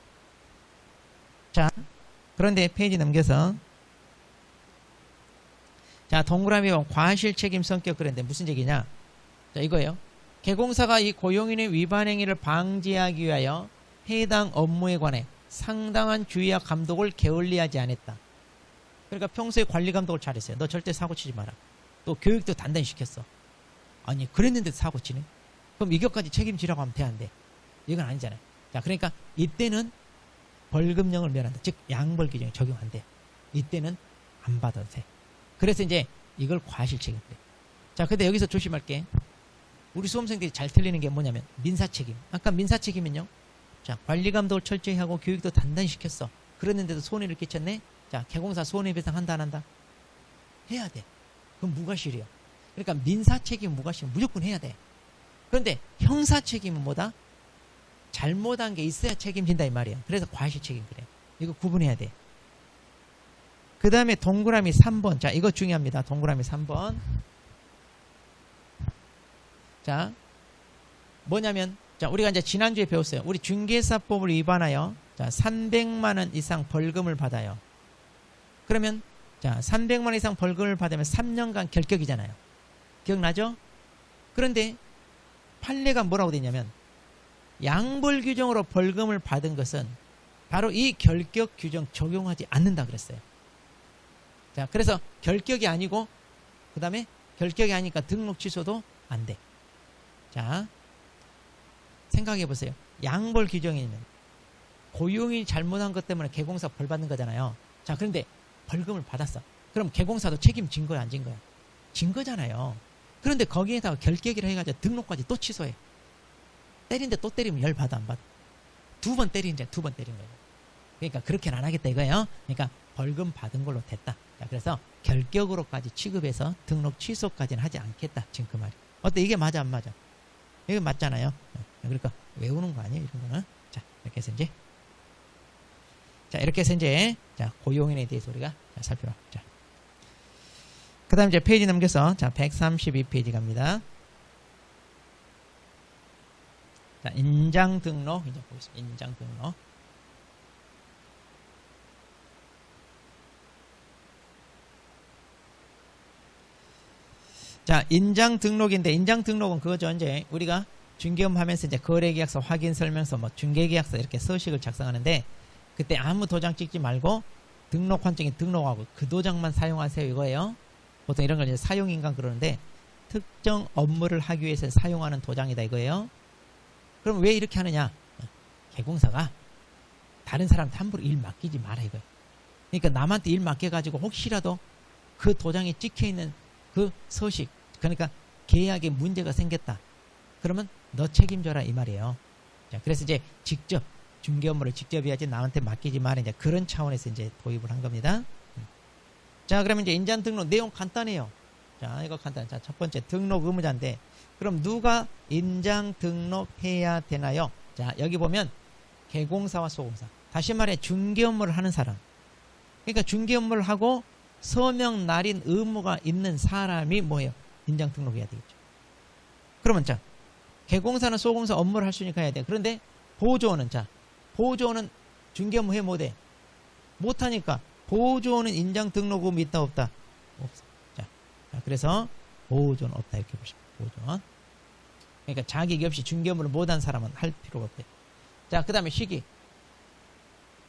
자, 그런데 페이지 넘겨서 자, 동그라미 보면 과실 책임 성격 그랬는데 무슨 얘기냐? 자, 이거예요. 개공사가 이 고용인의 위반 행위를 방지하기 위하여 해당 업무에 관해 상당한 주의와 감독을 게을리하지 않았다. 그러니까 평소에 관리 감독을 잘했어요. 너 절대 사고 치지 마라. 또 교육도 단단히 시켰어. 아니, 그랬는데 사고 치네? 그럼 이것까지 책임지라고 하면 돼, 안 돼? 이건 아니잖아요. 자, 그러니까 이때는 벌금령을 면한다. 즉, 양벌 규정이 적용 안 돼. 이때는 안 받아도 돼. 그래서 이제 이걸 과실 책임 그래. 자, 근데 여기서 조심할 게 우리 수험생들이 잘 틀리는 게 뭐냐면 민사 책임. 아까 민사 책임은요. 자, 관리 감독을 철저히 하고 교육도 단단히 시켰어. 그랬는데도 손해를 끼쳤네. 자, 개공사 손해배상 한다 안 한다? 해야 돼. 그럼 무과실이요. 그러니까 민사 책임 무과실 무조건 해야 돼. 그런데 형사 책임은 뭐다? 잘못한 게 있어야 책임진다 이 말이에요. 그래서 과실 책임 그래. 이거 구분해야 돼. 그 다음에 동그라미 3번. 자, 이거 중요합니다. 동그라미 3번. 자, 뭐냐면, 자, 우리가 이제 지난주에 배웠어요. 우리 중개사법을 위반하여, 자, 300만원 이상 벌금을 받아요. 그러면, 자, 300만원 이상 벌금을 받으면 3년간 결격이잖아요. 기억나죠? 그런데 판례가 뭐라고 되냐면 양벌 규정으로 벌금을 받은 것은 바로 이 결격 규정 적용하지 않는다 그랬어요. 자, 그래서 결격이 아니고 그 다음에 결격이 아니니까 등록 취소도 안 돼. 자, 생각해 보세요. 양벌 규정이면 고용이 잘못한 것 때문에 개공사 벌 받는 거잖아요. 자, 그런데 벌금을 받았어. 그럼 개공사도 책임진 거야, 안 진 거야? 진 거잖아요. 그런데 거기에다가 결격이라 해가지고 등록까지 또 취소해. 때린데 또 때리면 열 받아, 안 받아? 두 번 때리는데 두 번 때린 거예요. 그러니까 그렇게는 안 하겠다 이거예요. 그러니까 벌금 받은 걸로 됐다. 자, 그래서 결격으로까지 취급해서 등록 취소까지는 하지 않겠다. 지금 그 말이. 어때? 이게 맞아, 안 맞아? 이게 맞잖아요. 그러니까 외우는 거 아니에요, 이런 거는. 자, 이렇게 해서 이제. 자, 이렇게 해서 이제, 자, 고용인에 대해서 우리가 살펴봐. 자. 그 다음 이제 페이지 넘겨서, 자, 132페이지 갑니다. 자, 인장 등록. 이제 보겠습니다. 인장 등록. 자, 인장 등록인데, 인장 등록은 그거죠. 이제 우리가 중개업 하면서 이제 거래계약서, 확인설명서, 뭐 중개계약서 이렇게 서식을 작성하는데, 그때 아무 도장 찍지 말고 등록 환증에 등록하고 그 도장만 사용하세요 이거예요. 보통 이런 걸 이제 사용인간 그러는데, 특정 업무를 하기 위해서 사용하는 도장이다 이거예요. 그럼 왜 이렇게 하느냐? 개공사가 다른 사람한테 함부로 일 맡기지 마라 이거예요. 그러니까 남한테 일 맡겨가지고 혹시라도 그 도장에 찍혀있는 그 서식, 그러니까 계약에 문제가 생겼다. 그러면 너 책임져라 이 말이에요. 자, 그래서 이제 직접 중개 업무를 직접 해야지 남한테 맡기지 마라. 이제 그런 차원에서 이제 도입을 한 겁니다. 자, 그러면 이제 인장 등록 내용 간단해요. 자, 이거 간단해. 자, 첫 번째 등록 의무자인데, 그럼 누가 인장 등록해야 되나요? 자, 여기 보면 개공사와 소공사. 다시 말해 중개 업무를 하는 사람. 그러니까 중개 업무를 하고 서명 날인 의무가 있는 사람이 뭐예요? 인장 등록해야 되겠죠. 그러면 자, 개공사는 소공사 업무를 할 수 있으니까 해야 돼. 그런데 보조원은 자, 보조원은 중개 업무 해 못해. 못하니까 보조원은 인장 등록 의무 있다 없다? 없어. 자, 그래서 보조원 없다 이렇게 보시면 보조원. 그러니까 자격이 없이 중개 업무를 못한 사람은 할 필요가 없대. 자, 그 다음에 시기.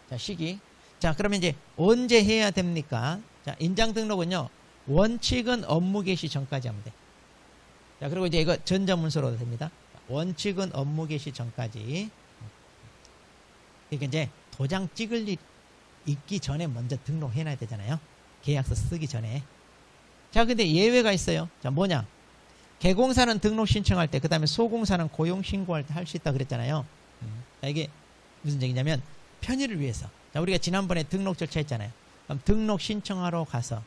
자, 시기. 자, 그러면 이제 언제 해야 됩니까? 자, 인장 등록은요, 원칙은 업무 개시 전까지 하면 돼. 자, 그리고 이제 이거 전자문서로도 됩니다. 원칙은 업무 개시 전까지. 그러니까 이제 도장 찍을 일 있기 전에 먼저 등록해놔야 되잖아요. 계약서 쓰기 전에. 자, 근데 예외가 있어요. 자, 뭐냐? 개공사는 등록 신청할 때, 그 다음에 소공사는 고용 신고할 때 할 수 있다 그랬잖아요. 자, 이게 무슨 얘기냐면 편의를 위해서. 자, 우리가 지난번에 등록 절차 했잖아요. 그럼 등록 신청하러 가서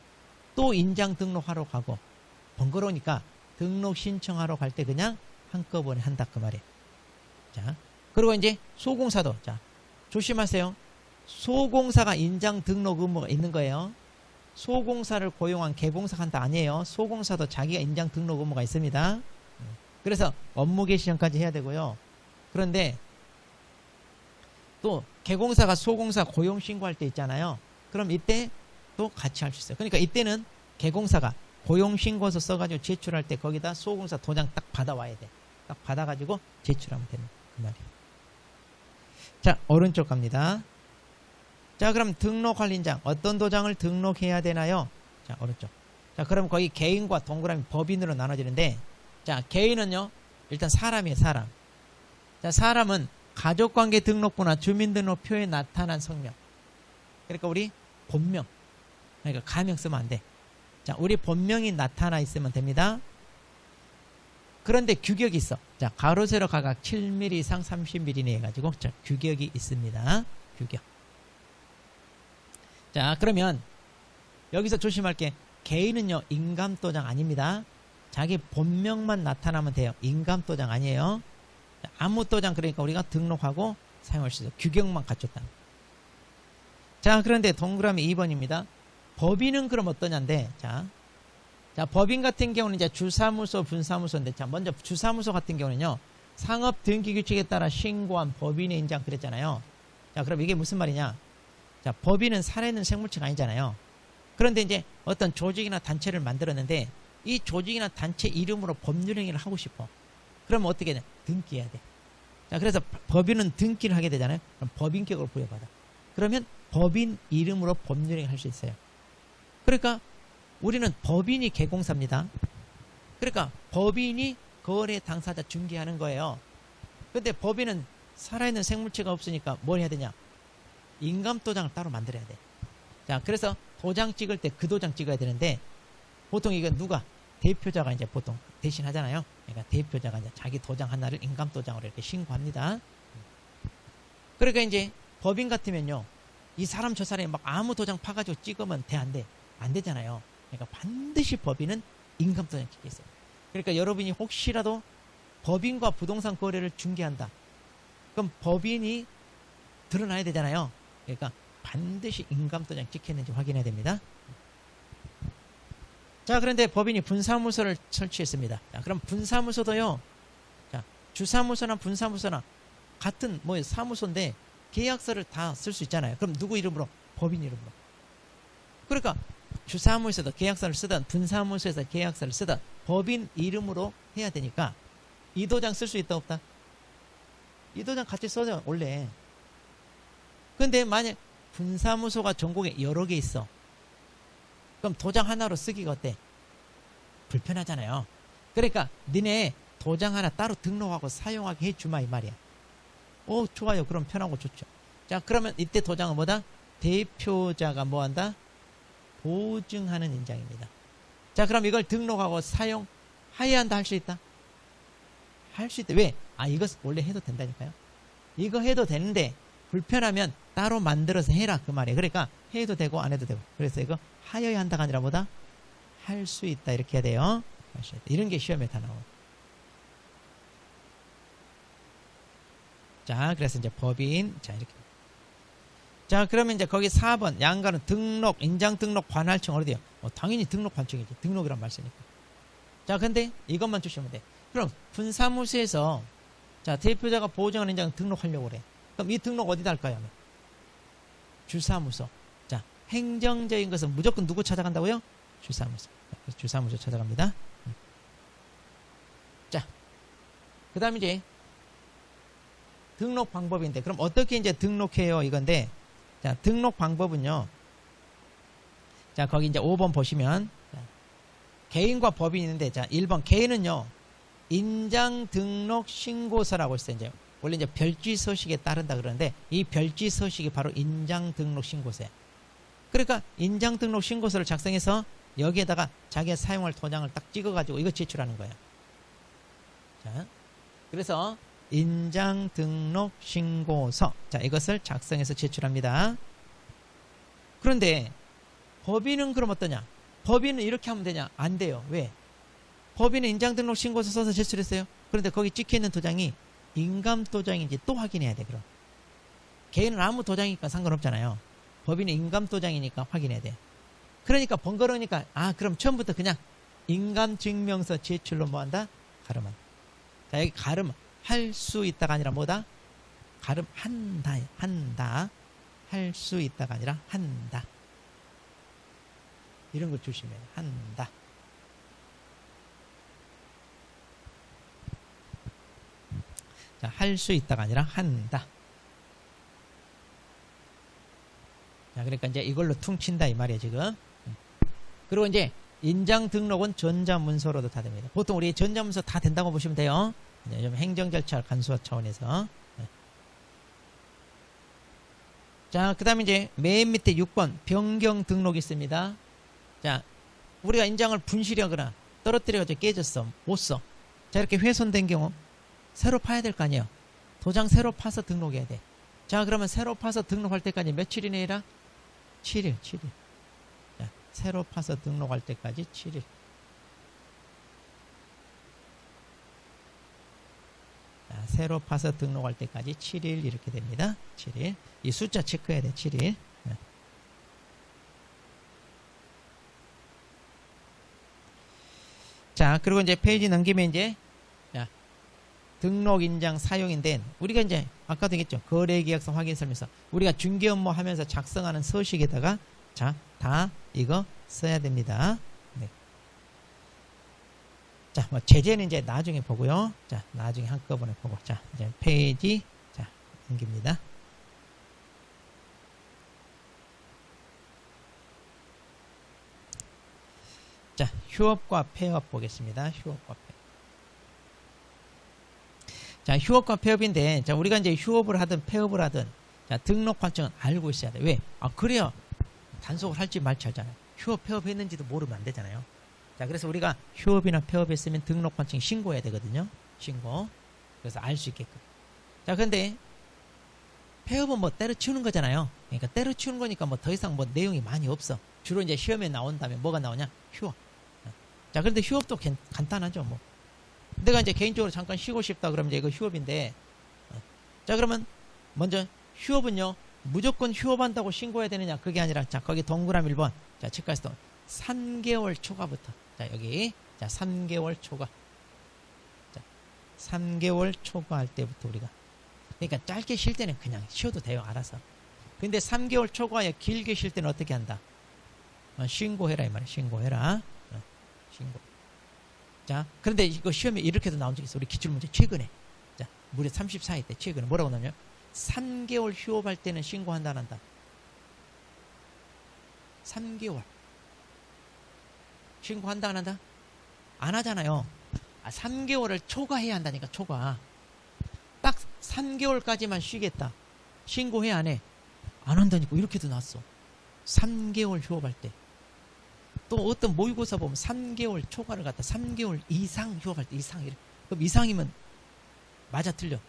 또 인장 등록하러 가고 번거로우니까 등록 신청하러 갈 때 그냥 한꺼번에 한다 그 말이에요. 자, 그리고 이제 소공사도 자, 조심하세요. 소공사가 인장 등록 의무가 있는 거예요. 소공사를 고용한 개공사가 한다 아니에요. 소공사도 자기가 인장 등록 의무가 있습니다. 그래서 업무 개시 전까지 해야 되고요. 그런데 또 개공사가 소공사 고용 신고할 때 있잖아요. 그럼 이때 또 같이 할 수 있어요. 그러니까 이때는 개공사가 고용 신고서 써가지고 제출할 때 거기다 소공사 도장 딱 받아와야 돼. 딱 받아가지고 제출하면 되는 그 말이에요. 자, 오른쪽 갑니다. 자, 그럼 등록할 인장 어떤 도장을 등록해야 되나요? 자, 오른쪽. 자, 그럼 거기 개인과 동그라미 법인으로 나눠지는데, 자, 개인은요 일단 사람이에요. 사람. 자, 사람은 가족관계 등록부나 주민등록표에 나타난 성명. 그러니까 우리 본명. 그러니까 가명 쓰면 안 돼. 자, 우리 본명이 나타나 있으면 됩니다. 그런데 규격이 있어. 자, 가로 세로 가각 7mm 이상 30mm 내 해가지고 자, 규격이 있습니다. 규격. 자, 그러면 여기서 조심할 게 개인은요 인감도장 아닙니다. 자기 본명만 나타나면 돼요. 인감도장 아니에요. 아무 도장 그러니까 우리가 등록하고 사용할 수 있어요. 규격만 갖췄다. 자, 그런데 동그라미 2번입니다. 법인은 그럼 어떠냐인데, 자, 법인 같은 경우는 이제 주사무소, 분사무소인데, 자, 먼저 주사무소 같은 경우는요, 상업 등기 규칙에 따라 신고한 법인의 인장 그랬잖아요. 자, 그럼 이게 무슨 말이냐? 자, 법인은 살아있는 생물체가 아니잖아요. 그런데 이제 어떤 조직이나 단체를 만들었는데, 이 조직이나 단체 이름으로 법률행위를 하고 싶어. 그러면 어떻게 돼? 등기해야 돼. 자, 그래서 법인은 등기를 하게 되잖아요. 그럼 법인격을 부여받아. 그러면 법인 이름으로 법률행위 할 수 있어요. 그러니까 우리는 법인이 개공사입니다. 그러니까 법인이 거래 당사자 중개하는 거예요. 근데 법인은 살아있는 생물체가 없으니까 뭘 해야 되냐? 인감도장을 따로 만들어야 돼. 자, 그래서 도장 찍을 때 그 도장 찍어야 되는데, 보통 이건 누가? 대표자가 이제 보통 대신 하잖아요. 그러니까 대표자가 이제 자기 도장 하나를 인감도장으로 이렇게 신고합니다. 그러니까 이제 법인 같으면요, 이 사람 저 사람이 막 아무 도장 파가지고 찍으면 돼, 안 돼? 안 되잖아요. 그러니까 반드시 법인은 인감도장 찍게 있어요. 그러니까 여러분이 혹시라도 법인과 부동산 거래를 중개한다. 그럼 법인이 드러나야 되잖아요. 그러니까 반드시 인감도장 찍혔는지 확인해야 됩니다. 자, 그런데 법인이 분사무소를 설치했습니다. 자, 그럼 분사무소도요, 자, 주사무소나 분사무소나 같은 뭐 사무소인데 계약서를 다 쓸 수 있잖아요. 그럼 누구 이름으로? 법인 이름으로. 그러니까 주사무소에서도 계약서를 쓰든 분사무소에서 계약서를 쓰든 법인 이름으로 해야 되니까 이 도장 쓸 수 있다 없다? 이 도장 같이 써져 원래. 근데 만약 분사무소가 전국에 여러 개 있어. 그럼 도장 하나로 쓰기가 어때? 불편하잖아요. 그러니까 니네 도장 하나 따로 등록하고 사용하게 해주마 이 말이야. 오, 좋아요. 그럼 편하고 좋죠. 자, 그러면 이때 도장은 뭐다? 대표자가 뭐한다? 보증하는 인장입니다. 자, 그럼 이걸 등록하고 사용해야 한다, 할 수 있다? 할 수 있다. 왜? 아, 이거 원래 해도 된다니까요. 이거 해도 되는데 불편하면 따로 만들어서 해라 그 말이에요. 그러니까 해도 되고 안 해도 되고. 그래서 이거 하여야 한다가 아니라 뭐다? 할 수 있다 이렇게 해야 돼요. 할 수 있다. 이런 게 시험에 다 나와요. 자, 그래서 이제 법인, 자, 이렇게. 자, 그러면 이제 거기 4번 양가는 등록, 인장 등록 관할청 어디요? 당연히 등록 관청이지. 등록이란 말 쓰니까. 자, 근데 이것만 주시면 돼. 그럼 분사무소에서 자, 대표자가 보증하는 인장 등록하려고 그래. 그럼 이 등록 어디다 할까요? 주사무소. 자, 행정적인 것은 무조건 누구 찾아간다고요? 주사무소. 그래서 주사무소 찾아갑니다. 자, 그 다음에 이제 등록 방법인데, 그럼 어떻게 이제 등록해요? 이건데, 자, 등록 방법은요. 자, 거기 이제 5번 보시면, 자, 개인과 법인이 있는데, 자, 1번 개인은요, 인장 등록 신고서라고 있어요. 이제 원래 이제 별지 서식에 따른다 그러는데, 이 별지 서식이 바로 인장 등록 신고서예요. 그러니까 인장 등록 신고서를 작성해서 여기에다가 자기가 사용할 도장을 딱 찍어가지고 이거 제출하는 거예요. 자, 그래서 인장 등록 신고서. 자, 이것을 작성해서 제출합니다. 그런데 법인은 그럼 어떠냐? 법인은 이렇게 하면 되냐? 안 돼요. 왜? 법인은 인장 등록 신고서 써서 제출했어요. 그런데 거기 찍혀있는 도장이 인감 도장인지 또 확인해야 돼. 그럼 개인은 아무 도장이니까 상관없잖아요. 법인은 인감 도장이니까 확인해야 돼. 그러니까 번거로우니까 그럼 처음부터 그냥 인감 증명서 제출로 뭐한다? 가름한다. 자, 여기 가름 할 수 있다가 아니라 뭐다? 가름한다. 한다. 할 수 있다가 아니라 한다. 이런 걸 조심해요. 한다. 자, 할 수 있다가 아니라 한다. 자, 그러니까 이제 이걸로 퉁친다 이 말이에요, 지금. 그리고 이제 인장 등록은 전자문서로도 다 됩니다. 보통 우리 전자문서 다 된다고 보시면 돼요. 좀 행정 절차 간소화 차원에서. 자, 그 다음에 이제 맨 밑에 6번 변경 등록이 있습니다. 자, 우리가 인장을 분실하거나 떨어뜨려가지고 깨졌어. 못 써. 자, 이렇게 훼손된 경우 새로 파야 될 거 아니에요. 도장 새로 파서 등록해야 돼. 자, 그러면 새로 파서 등록할 때까지 며칠이 내라? 7일. 자, 새로 파서 등록할 때까지 7일. 자, 새로 파서 등록할 때까지 7일 이렇게 됩니다. 7일. 이 숫자 체크해야 돼. 7일. 자, 그리고 이제 페이지 넘기면 이제 자, 등록 인장 사용인데 우리가 이제 아까도 얘기했죠. 거래계약서 확인 설명서. 우리가 중개 업무 하면서 작성하는 서식에다가 자, 다 이거 써야 됩니다. 네. 자, 뭐 제재는 이제 나중에 보고요. 자, 나중에 한꺼번에 보고. 자, 이제 페이지, 자, 옮깁니다. 자, 휴업과 폐업 보겠습니다. 휴업과 폐업. 자, 휴업과 폐업인데, 자, 우리가 이제 휴업을 하든 폐업을 하든, 자, 등록 관청은 알고 있어야 돼. 왜? 아, 그래야 단속을 할지 말지 하잖아요. 휴업, 폐업 했는지도 모르면 안 되잖아요. 자, 그래서 우리가 휴업이나 폐업했으면 등록 관청 신고해야 되거든요. 신고. 그래서 알 수 있게끔. 자, 근데 폐업은 뭐 때려치우는 거잖아요. 그러니까 때려치우는 거니까 뭐 더 이상 뭐 내용이 많이 없어. 주로 이제 시험에 나온 다음에 뭐가 나오냐? 휴업. 자, 그런데 휴업도 간단하죠. 뭐. 내가 이제 개인적으로 잠깐 쉬고 싶다 그러면 이제 이거 휴업인데. 자, 그러면 먼저 휴업은요. 무조건 휴업한다고 신고해야 되느냐? 그게 아니라, 자, 거기 동그라미 1번. 자, 체크해서 3개월 초과부터. 자, 여기. 자, 3개월 초과. 자, 3개월 초과할 때부터 우리가. 그러니까 짧게 쉴 때는 그냥 쉬어도 돼요. 알아서. 근데 3개월 초과에 길게 쉴 때는 어떻게 한다? 신고해라. 이 말이야. 신고해라. 신고. 자, 그런데 이거 시험에 이렇게도 나온 적 있어. 우리 기출문제 최근에. 자, 무려 34회 때 최근에 뭐라고 나오냐면 3개월 휴업할 때는 신고한다 안 한다? 3개월. 신고한다 안 한다? 안 하잖아요. 3개월을 초과해야 한다니까. 초과. 딱 3개월까지만 쉬겠다. 신고해 안 해? 안 한다니까. 이렇게도 나왔어. 3개월 휴업할 때. 또 어떤 모의고사 보면 3개월 초과를 갖다 3개월 이상 휴업할 때 이상. 그럼 이상이면 맞아 틀려?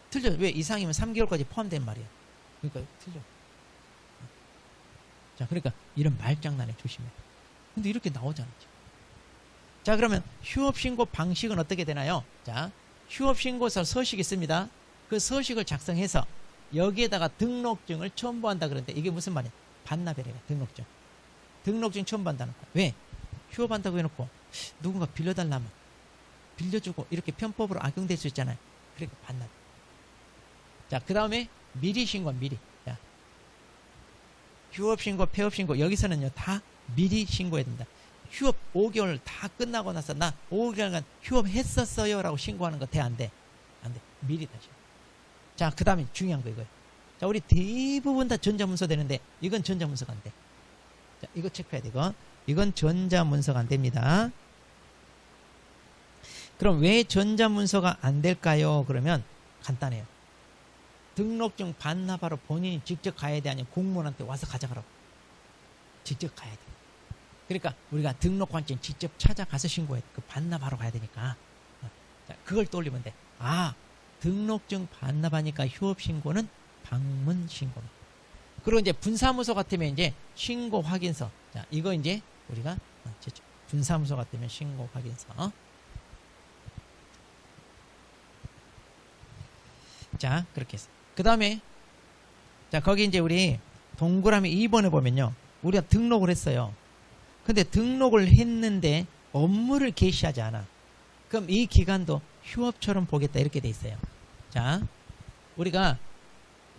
틀려. 왜? 이상이면 3개월까지 포함된 말이야. 그러니까 틀려. 자, 그러니까 이런 말장난에 조심해. 근데 이렇게 나오잖아. 자, 그러면 휴업신고 방식은 어떻게 되나요? 자, 휴업신고서 서식 있습니다. 그 서식을 작성해서 여기에다가 등록증을 첨부한다 그러는데 이게 무슨 말이야? 반납이래요. 등록증. 등록증 첨부한다는 거야. 왜? 휴업한다고 해놓고 누군가 빌려달라면 빌려주고 이렇게 편법으로 악용될 수 있잖아요. 그러니까 반납. 자, 그 다음에 미리 신고, 미리. 자, 휴업신고, 폐업신고 여기서는요 다 미리 신고해야 된다. 휴업 5개월 다 끝나고 나서 나 5개월간 휴업했었어요 라고 신고하는 거 돼? 안 돼? 안 돼. 미리 다시. 자, 그 다음에 중요한 거 이거예요. 자, 우리 대부분 다 전자문서 되는데 이건 전자문서가 안 돼. 자, 이거 체크해야 돼. 이건 전자문서가 안 됩니다. 그럼 왜 전자문서가 안 될까요? 그러면 간단해요. 등록증 반납하러 본인이 직접 가야 돼? 아니면 공무원한테 와서 가져가라고? 직접 가야 돼. 그러니까 우리가 등록관청 직접 찾아가서 신고해. 그 반납하러 가야 되니까. 자, 그걸 떠올리면 돼. 아, 등록증 반납하니까 휴업신고는 방문신고입니다. 그리고 이제 분사무소 같으면 이제 신고 확인서. 자, 이거 이제 우리가 분사무소 같으면 신고 확인서. 자, 그렇게 해서. 그 다음에, 자, 거기 이제 우리 동그라미 2번에 보면요. 우리가 등록을 했어요. 근데 등록을 했는데 업무를 개시하지 않아. 그럼 이 기간도 휴업처럼 보겠다. 이렇게 돼 있어요. 자, 우리가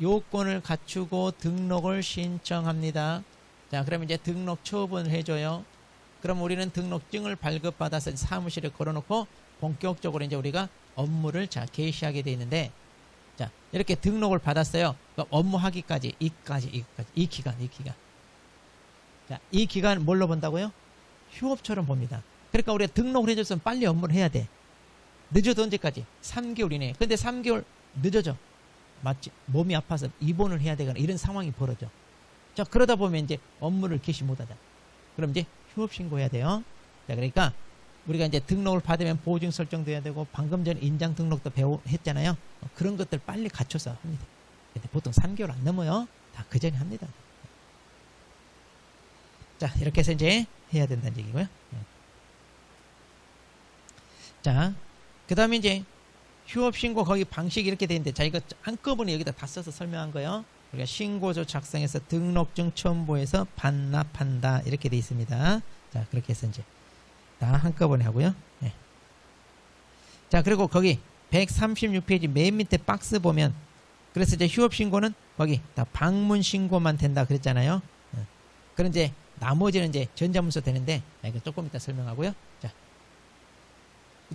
요건을 갖추고 등록을 신청합니다. 자, 그러면 이제 등록 처분을 해줘요. 그럼 우리는 등록증을 발급받아서 사무실에 걸어놓고 본격적으로 이제 우리가 업무를 자, 개시하게 돼 있는데, 자, 이렇게 등록을 받았어요. 그럼 업무하기까지, 이 기간. 자, 이 기간 뭘로 본다고요? 휴업처럼 봅니다. 그러니까 우리가 등록을 해줬으면 빨리 업무를 해야 돼. 늦어도 언제까지? 3개월 이내. 근데 3개월 늦어져. 맞지? 몸이 아파서 입원을 해야 되거나 이런 상황이 벌어져. 자, 그러다 보면 이제 업무를 개시 못하잖아. 그럼 이제 휴업 신고해야 돼요. 자, 그러니까 우리가 이제 등록을 받으면 보증 설정돼야 되고 방금 전에 인장 등록도 했잖아요. 그런 것들 빨리 갖춰서 합니다. 근데 보통 3개월 안 넘어요. 다 그 전에 합니다. 자, 이렇게 해서 이제 해야 된다는 얘기고요. 자, 그 다음에 이제 휴업신고 거기 방식이 이렇게 되어 있는데, 자, 이거 한꺼번에 여기다 다 써서 설명한 거예요. 우리가 신고서 작성해서 등록증 첨부해서 반납한다. 이렇게 되어 있습니다. 자, 그렇게 해서 이제 다 한꺼번에 하고요. 네. 자, 그리고 거기 136페이지 맨 밑에 박스 보면, 그래서 이제 휴업신고는 거기 다 방문신고만 된다 그랬잖아요. 그런 이제 나머지는 이제 전자문서 되는데, 자, 이거 조금 이따 설명하고요. 자,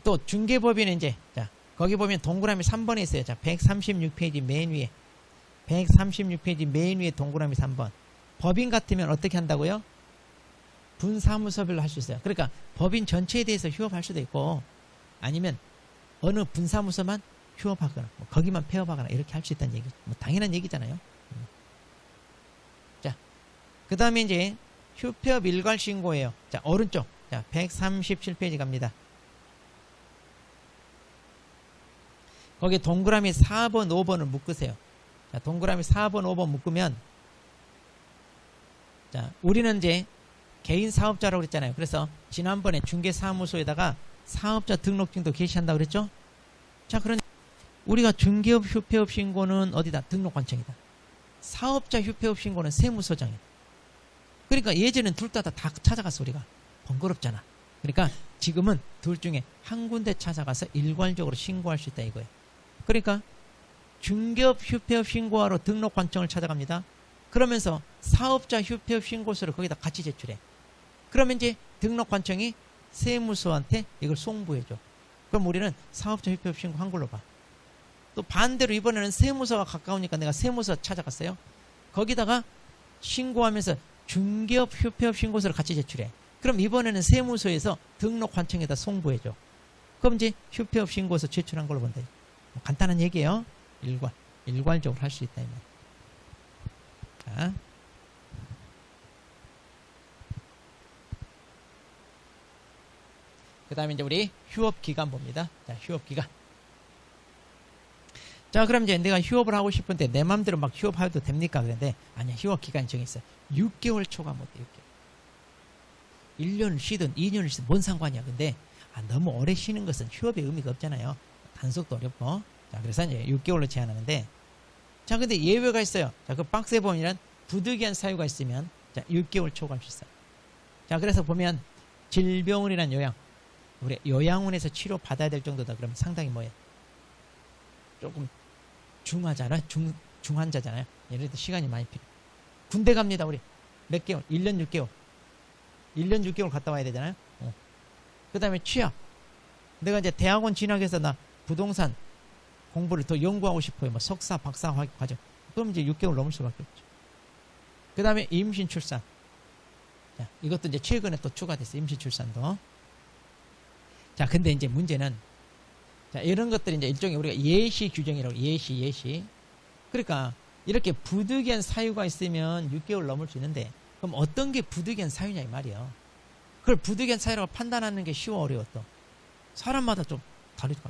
또 중개법인은 이제, 자, 거기 보면 동그라미 3번에 있어요. 자, 136페이지 맨 위에. 136페이지 맨 위에 동그라미 3번. 법인 같으면 어떻게 한다고요? 분사무소별로 할 수 있어요. 그러니까 법인 전체에 대해서 휴업할 수도 있고, 아니면 어느 분사무소만 휴업하거나, 뭐 거기만 폐업하거나 이렇게 할 수 있다는 얘기. 뭐 당연한 얘기잖아요. 자, 그 다음에 이제 휴폐업 일괄 신고예요. 자, 오른쪽. 자, 137페이지 갑니다. 거기 동그라미 4번, 5번을 묶으세요. 자, 동그라미 4번, 5번 묶으면, 자, 우리는 이제 개인 사업자라고 그랬잖아요. 그래서 지난번에 중개사무소에다가 사업자 등록증도 게시한다고 그랬죠? 자, 그런 우리가 중개업 휴폐업 신고는 어디다? 등록관청이다. 사업자 휴폐업 신고는 세무서장이다. 그러니까 예전엔 둘 다 찾아갔어, 우리가. 번거롭잖아. 그러니까 지금은 둘 중에 한 군데 찾아가서 일괄적으로 신고할 수 있다 이거예요. 그러니까 중개업 휴폐업 신고하러 등록관청을 찾아갑니다. 그러면서 사업자 휴폐업 신고서를 거기다 같이 제출해. 그러면 이제 등록관청이 세무서한테 이걸 송부해줘. 그럼 우리는 사업자 휴폐업 신고 한 걸로 봐. 또 반대로 이번에는 세무서가 가까우니까 내가 세무서 찾아갔어요. 거기다가 신고하면서 중개업 휴폐업 신고서를 같이 제출해. 그럼 이번에는 세무서에서 등록관청에다 송부해줘. 그럼 이제 휴폐업 신고서 제출한 걸로 본다. 뭐 간단한 얘기예요. 일괄적으로 할 수 있다. 자. 그 다음에 이제 우리 휴업기간 봅니다. 자, 휴업기간. 자, 그럼 이제 내가 휴업을 하고 싶은데 내 맘대로 막 휴업해도 됩니까? 그런데 아니야, 휴업기간이 정해있어요. 6개월 초과 못해, 6개월. 1년을 쉬든 2년을 쉬든 뭔 상관이야. 근데 너무 오래 쉬는 것은 휴업의 의미가 없잖아요. 단속도 어렵고. 자, 그래서 이제 6개월로 제한하는데, 자, 근데 예외가 있어요. 자, 그 박스에 보면 부득이한 사유가 있으면, 자, 6개월 초과할 수 있어요. 자, 그래서 보면 질병원이란 우리 요양원에서 치료 받아야 될 정도다. 그러면 상당히 뭐예요? 조금 중하잖아요. 중환자잖아요. 예를 들어 시간이 많이 필요해. 군대 갑니다, 우리. 몇 개월? 1년 6개월. 1년 6개월 갔다 와야 되잖아요. 그 다음에 취업. 내가 이제 대학원 진학해서 나 부동산 공부를 더 연구하고 싶어요. 뭐 석사, 박사 과정. 그럼 이제 6개월 넘을 수밖에 없죠. 그 다음에 임신, 출산. 자, 이것도 이제 최근에 또 추가됐어요. 임신, 출산도. 자, 근데 이제 문제는, 자, 이런 것들이 이제 일종의 우리가 예시 규정이라고, 예시. 그러니까 이렇게 부득이한 사유가 있으면 6개월 넘을 수 있는데, 그럼 어떤 게 부득이한 사유냐 이 말이에요. 그걸 부득이한 사유라고 판단하는 게 쉬워, 어려워 또. 사람마다 좀 다르죠.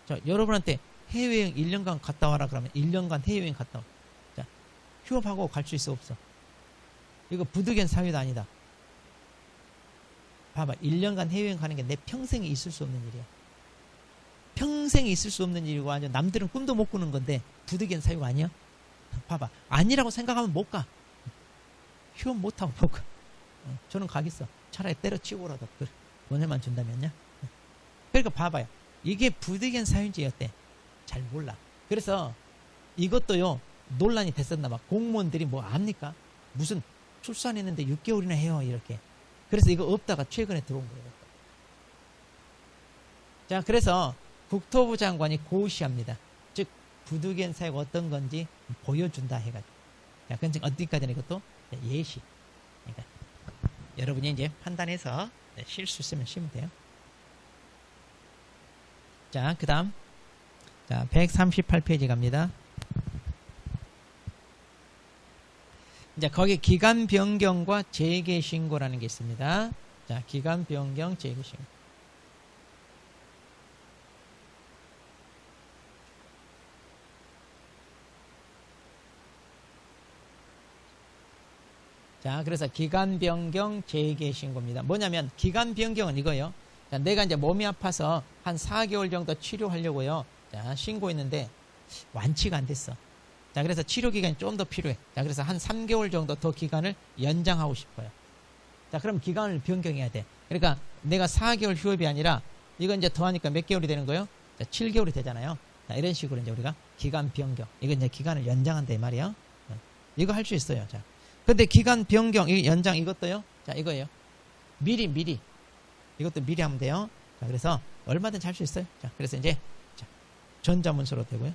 자, 여러분한테 해외여행 1년간 갔다 와라 그러면 1년간 해외여행 갔다 와. 자, 휴업하고 갈 수 있어, 없어? 이거 부득이한 사유도 아니다. 봐봐, 1년간 해외여행 가는 게 내 평생에 있을 수 없는 일이야. 평생에 있을 수 없는 일이고, 아주 남들은 꿈도 못 꾸는 건데 부득이한 사유가 아니야? 봐봐, 아니라고 생각하면 못 가. 휴업 못하고 못 가. 저는 가겠어. 차라리 때려치우고라도 돈을만 준다면요. 그러니까 봐봐요. 이게 부득이한 사유인지 어때? 잘 몰라. 그래서 이것도요, 논란이 됐었나 봐. 공무원들이 뭐 압니까? 무슨 출산했는데 6개월이나 해요, 이렇게. 그래서 이거 없다가 최근에 들어온 거예요. 자, 그래서 국토부 장관이 고시합니다. 즉, 부득이한 사유가 어떤 건지 보여준다 해가지고. 자, 그건 지금 어디까지는 이것도 예시. 그러니까 여러분이 이제 판단해서 쉴 수 있으면 쉬면 돼요. 자, 그 다음. 자, 138페이지 갑니다. 이제 거기 기간 변경과 재개 신고라는 게 있습니다. 자, 기간 변경, 재개 신고. 자, 그래서 기간 변경, 재개 신고입니다. 뭐냐면 기간 변경은 이거예요. 자, 내가 이제 몸이 아파서 한 4개월 정도 치료하려고요. 자, 신고했는데 완치가 안 됐어. 자, 그래서 치료 기간이 좀 더 필요해. 자, 그래서 한 3개월 정도 더 기간을 연장하고 싶어요. 자, 그럼 기간을 변경해야 돼. 그러니까 내가 4개월 휴업이 아니라 이거 이제 더하니까 몇 개월이 되는 거예요? 자, 7개월이 되잖아요. 자, 이런 식으로 이제 우리가 기간 변경. 이거 이제 기간을 연장한다 이 말이에요. 이거 할 수 있어요. 자, 근데 기간 변경, 연장 이것도요. 자, 이거예요. 미리. 이것도 미리 하면 돼요. 자, 그래서 얼마든지 할 수 있어요. 자, 그래서 이제 자, 전자문서로 되고요.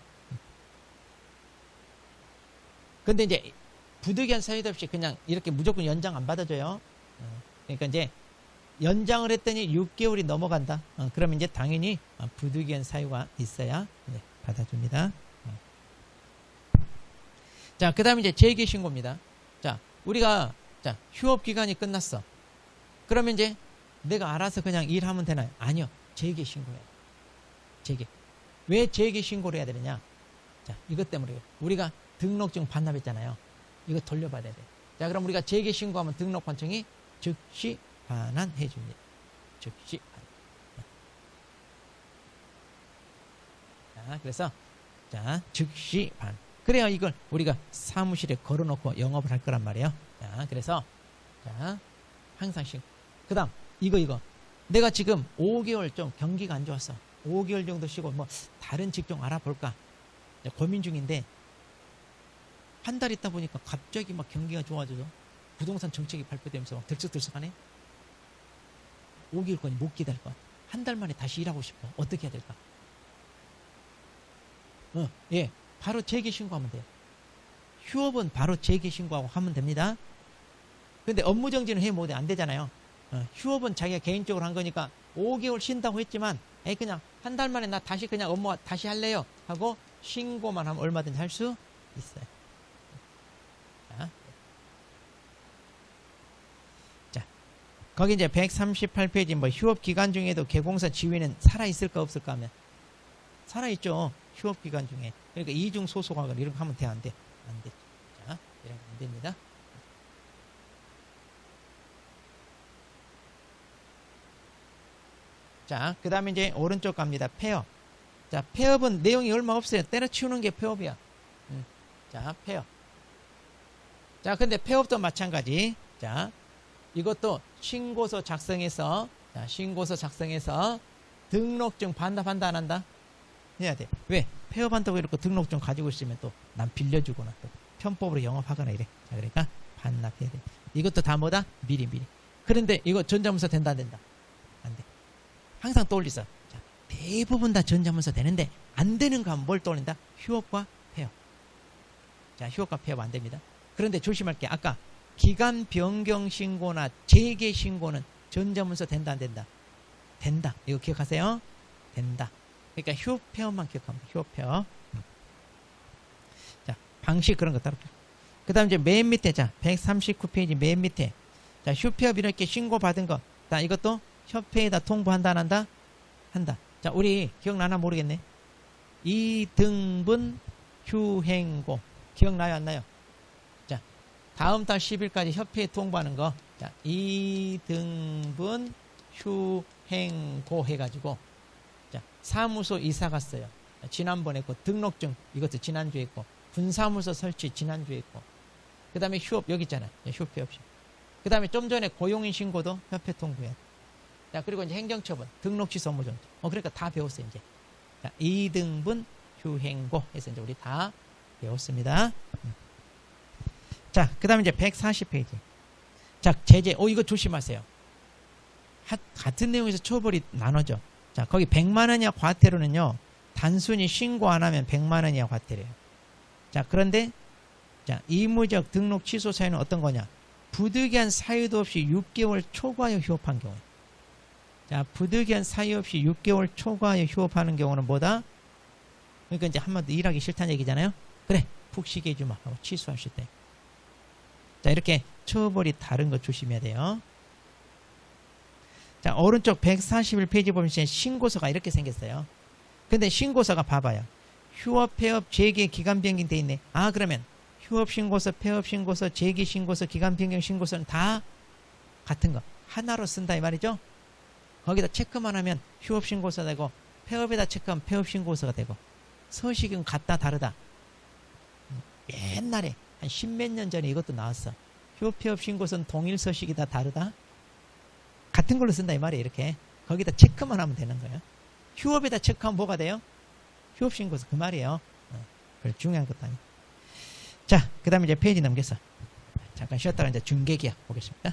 근데 이제 부득이한 사유도 없이 그냥 이렇게 무조건 연장 안 받아줘요. 그러니까 이제 연장을 했더니 6개월이 넘어간다. 그러면 이제 당연히 부득이한 사유가 있어야 받아줍니다. 자, 그 다음에 이제 재개신고입니다. 자, 우리가, 자, 휴업기간이 끝났어. 그러면 이제 내가 알아서 그냥 일하면 되나요? 아니요. 재개신고해요. 왜 재개신고를 해야 되느냐? 자, 이것 때문에 우리가 등록증 반납했잖아요. 이거 돌려받아야 돼. 자, 그럼 우리가 재개신고하면 등록관청이 즉시 반환해 줍니다. 즉시 반환. 자, 그래서 자, 즉시 반환. 그래야 이걸 우리가 사무실에 걸어놓고 영업을 할 거란 말이에요. 자, 그래서 자, 항상 그 다음 이거 내가 지금 5개월 좀 경기가 안 좋았어. 5개월 정도 쉬고 뭐 다른 직종 알아볼까 고민 중인데 한 달 있다 보니까 갑자기 막 경기가 좋아져서 부동산 정책이 발표되면서 막 들썩들썩하네. 5개월권이 못 기다릴 거야. 한 달 만에 다시 일하고 싶어. 어떻게 해야 될까? 예, 바로 재개신고하면 돼요. 휴업은 바로 재개신고하고 하면 됩니다. 근데 업무정지는 해 못해. 안 되잖아요. 휴업은 자기가 개인적으로 한 거니까 5개월 쉰다고 했지만 그냥 한 달 만에 나 다시 그냥 업무 다시 할래요 하고 신고만 하면 얼마든지 할 수 있어요. 자, 거기 이제 138페이지 뭐 휴업 기간 중에도 개공사 지위는 살아 있을까 없을까 하면 살아 있죠. 휴업 기간 중에. 그러니까 이중 소속하거나 이런 거 하면 돼, 안 돼? 안 돼. 자, 이런 거 안 됩니다. 자, 그 다음에 이제 오른쪽 갑니다. 폐업. 자, 폐업은 내용이 얼마 없어요. 때려치우는 게 폐업이야. 자, 폐업. 자, 근데 폐업도 마찬가지. 자, 이것도 신고서 작성해서, 자, 신고서 작성해서 등록증 반납한다, 안 한다? 해야 돼. 왜? 폐업한다고 이렇게 등록증 가지고 있으면 또 난 빌려주거나 또 편법으로 영업하거나 이래. 자, 그러니까 반납해야 돼. 이것도 다 뭐다? 미리. 그런데 이거 전자문서 된다, 안 된다? 안 돼. 항상 떠올리세요. 자, 대부분 다 전자문서 되는데 안 되는 거 하면 뭘 떠올린다? 휴업과 폐업. 자, 휴업과 폐업 안 됩니다. 그런데 조심할 게 아까 기간 변경 신고나 재개 신고는 전자문서 된다, 안 된다? 된다. 이거 기억하세요? 된다. 그러니까 휴업 폐업만 기억합니다. 휴업 폐업. 자, 방식 그런 거 따로. 그 다음 이제 맨 밑에, 자, 139페이지 맨 밑에. 자, 휴폐업 이렇게 신고받은 거. 자, 이것도 협회에다 통보한다, 안 한다? 한다. 자, 우리 기억나나 모르겠네. 2등분 휴행고. 기억나요, 안 나요? 자, 다음 달 10일까지 협회에 통보하는 거. 자, 2등분 휴행고 해가지고. 자, 사무소 이사 갔어요. 지난번에 그 등록증, 이것도 지난주에 했고, 분사무소 설치 지난주에 했고, 그 다음에 휴업, 여기 있잖아요. 휴업회 없이. 그 다음에 좀 전에 고용인 신고도 협회 통보해야 돼. 자, 그리고 이제 행정처분, 등록 취소 업무 정지. 그러니까 다 배웠어요, 이제. 자, 2등분 휴행고 해서 이제 우리 다 배웠습니다. 자, 그 다음에 이제 140페이지. 자, 제재. 이거 조심하세요. 같은 내용에서 처벌이 나눠져. 자, 거기 100만 원이야 과태료는요, 단순히 신고 안 하면 100만 원이야 과태료예요. 자, 그런데, 자, 의무적 등록 취소 사유는 어떤 거냐? 부득이한 사유도 없이 6개월 초과하여 휴업한 경우. 자, 부득이한 사유 없이 6개월 초과하여 휴업하는 경우는 뭐다? 그러니까 이제 한마디로 일하기 싫다는 얘기잖아요. 그래, 푹 쉬게 해주마 하고 취소할 수 있다. 자, 이렇게 처벌이 다른 거 조심해야 돼요. 자, 오른쪽 141페이지 보면 신고서가 이렇게 생겼어요. 근데 신고서가 봐봐요. 휴업, 폐업, 재개, 기간 변경 돼 있네. 아, 그러면 휴업 신고서, 폐업 신고서, 재개 신고서, 기간 변경 신고서는 다 같은 거 하나로 쓴다 이 말이죠. 거기다 체크만 하면 휴업 신고서 되고, 폐업에다 체크하면 폐업 신고서가 되고, 서식은 같다 다르다. 옛날에 한 10몇 년 전에 이것도 나왔어. 휴업, 폐업 신고서는 동일 서식이다 다르다. 같은 걸로 쓴다 이 말이에요. 이렇게 거기다 체크만 하면 되는 거예요. 휴업에다 체크하면 뭐가 돼요? 휴업 신고서 그 말이에요. 그래, 중요한 것도 아니에요. 자, 그 다음에 이제 페이지 넘겨서 잠깐 쉬었다가 이제 중개계약 보겠습니다.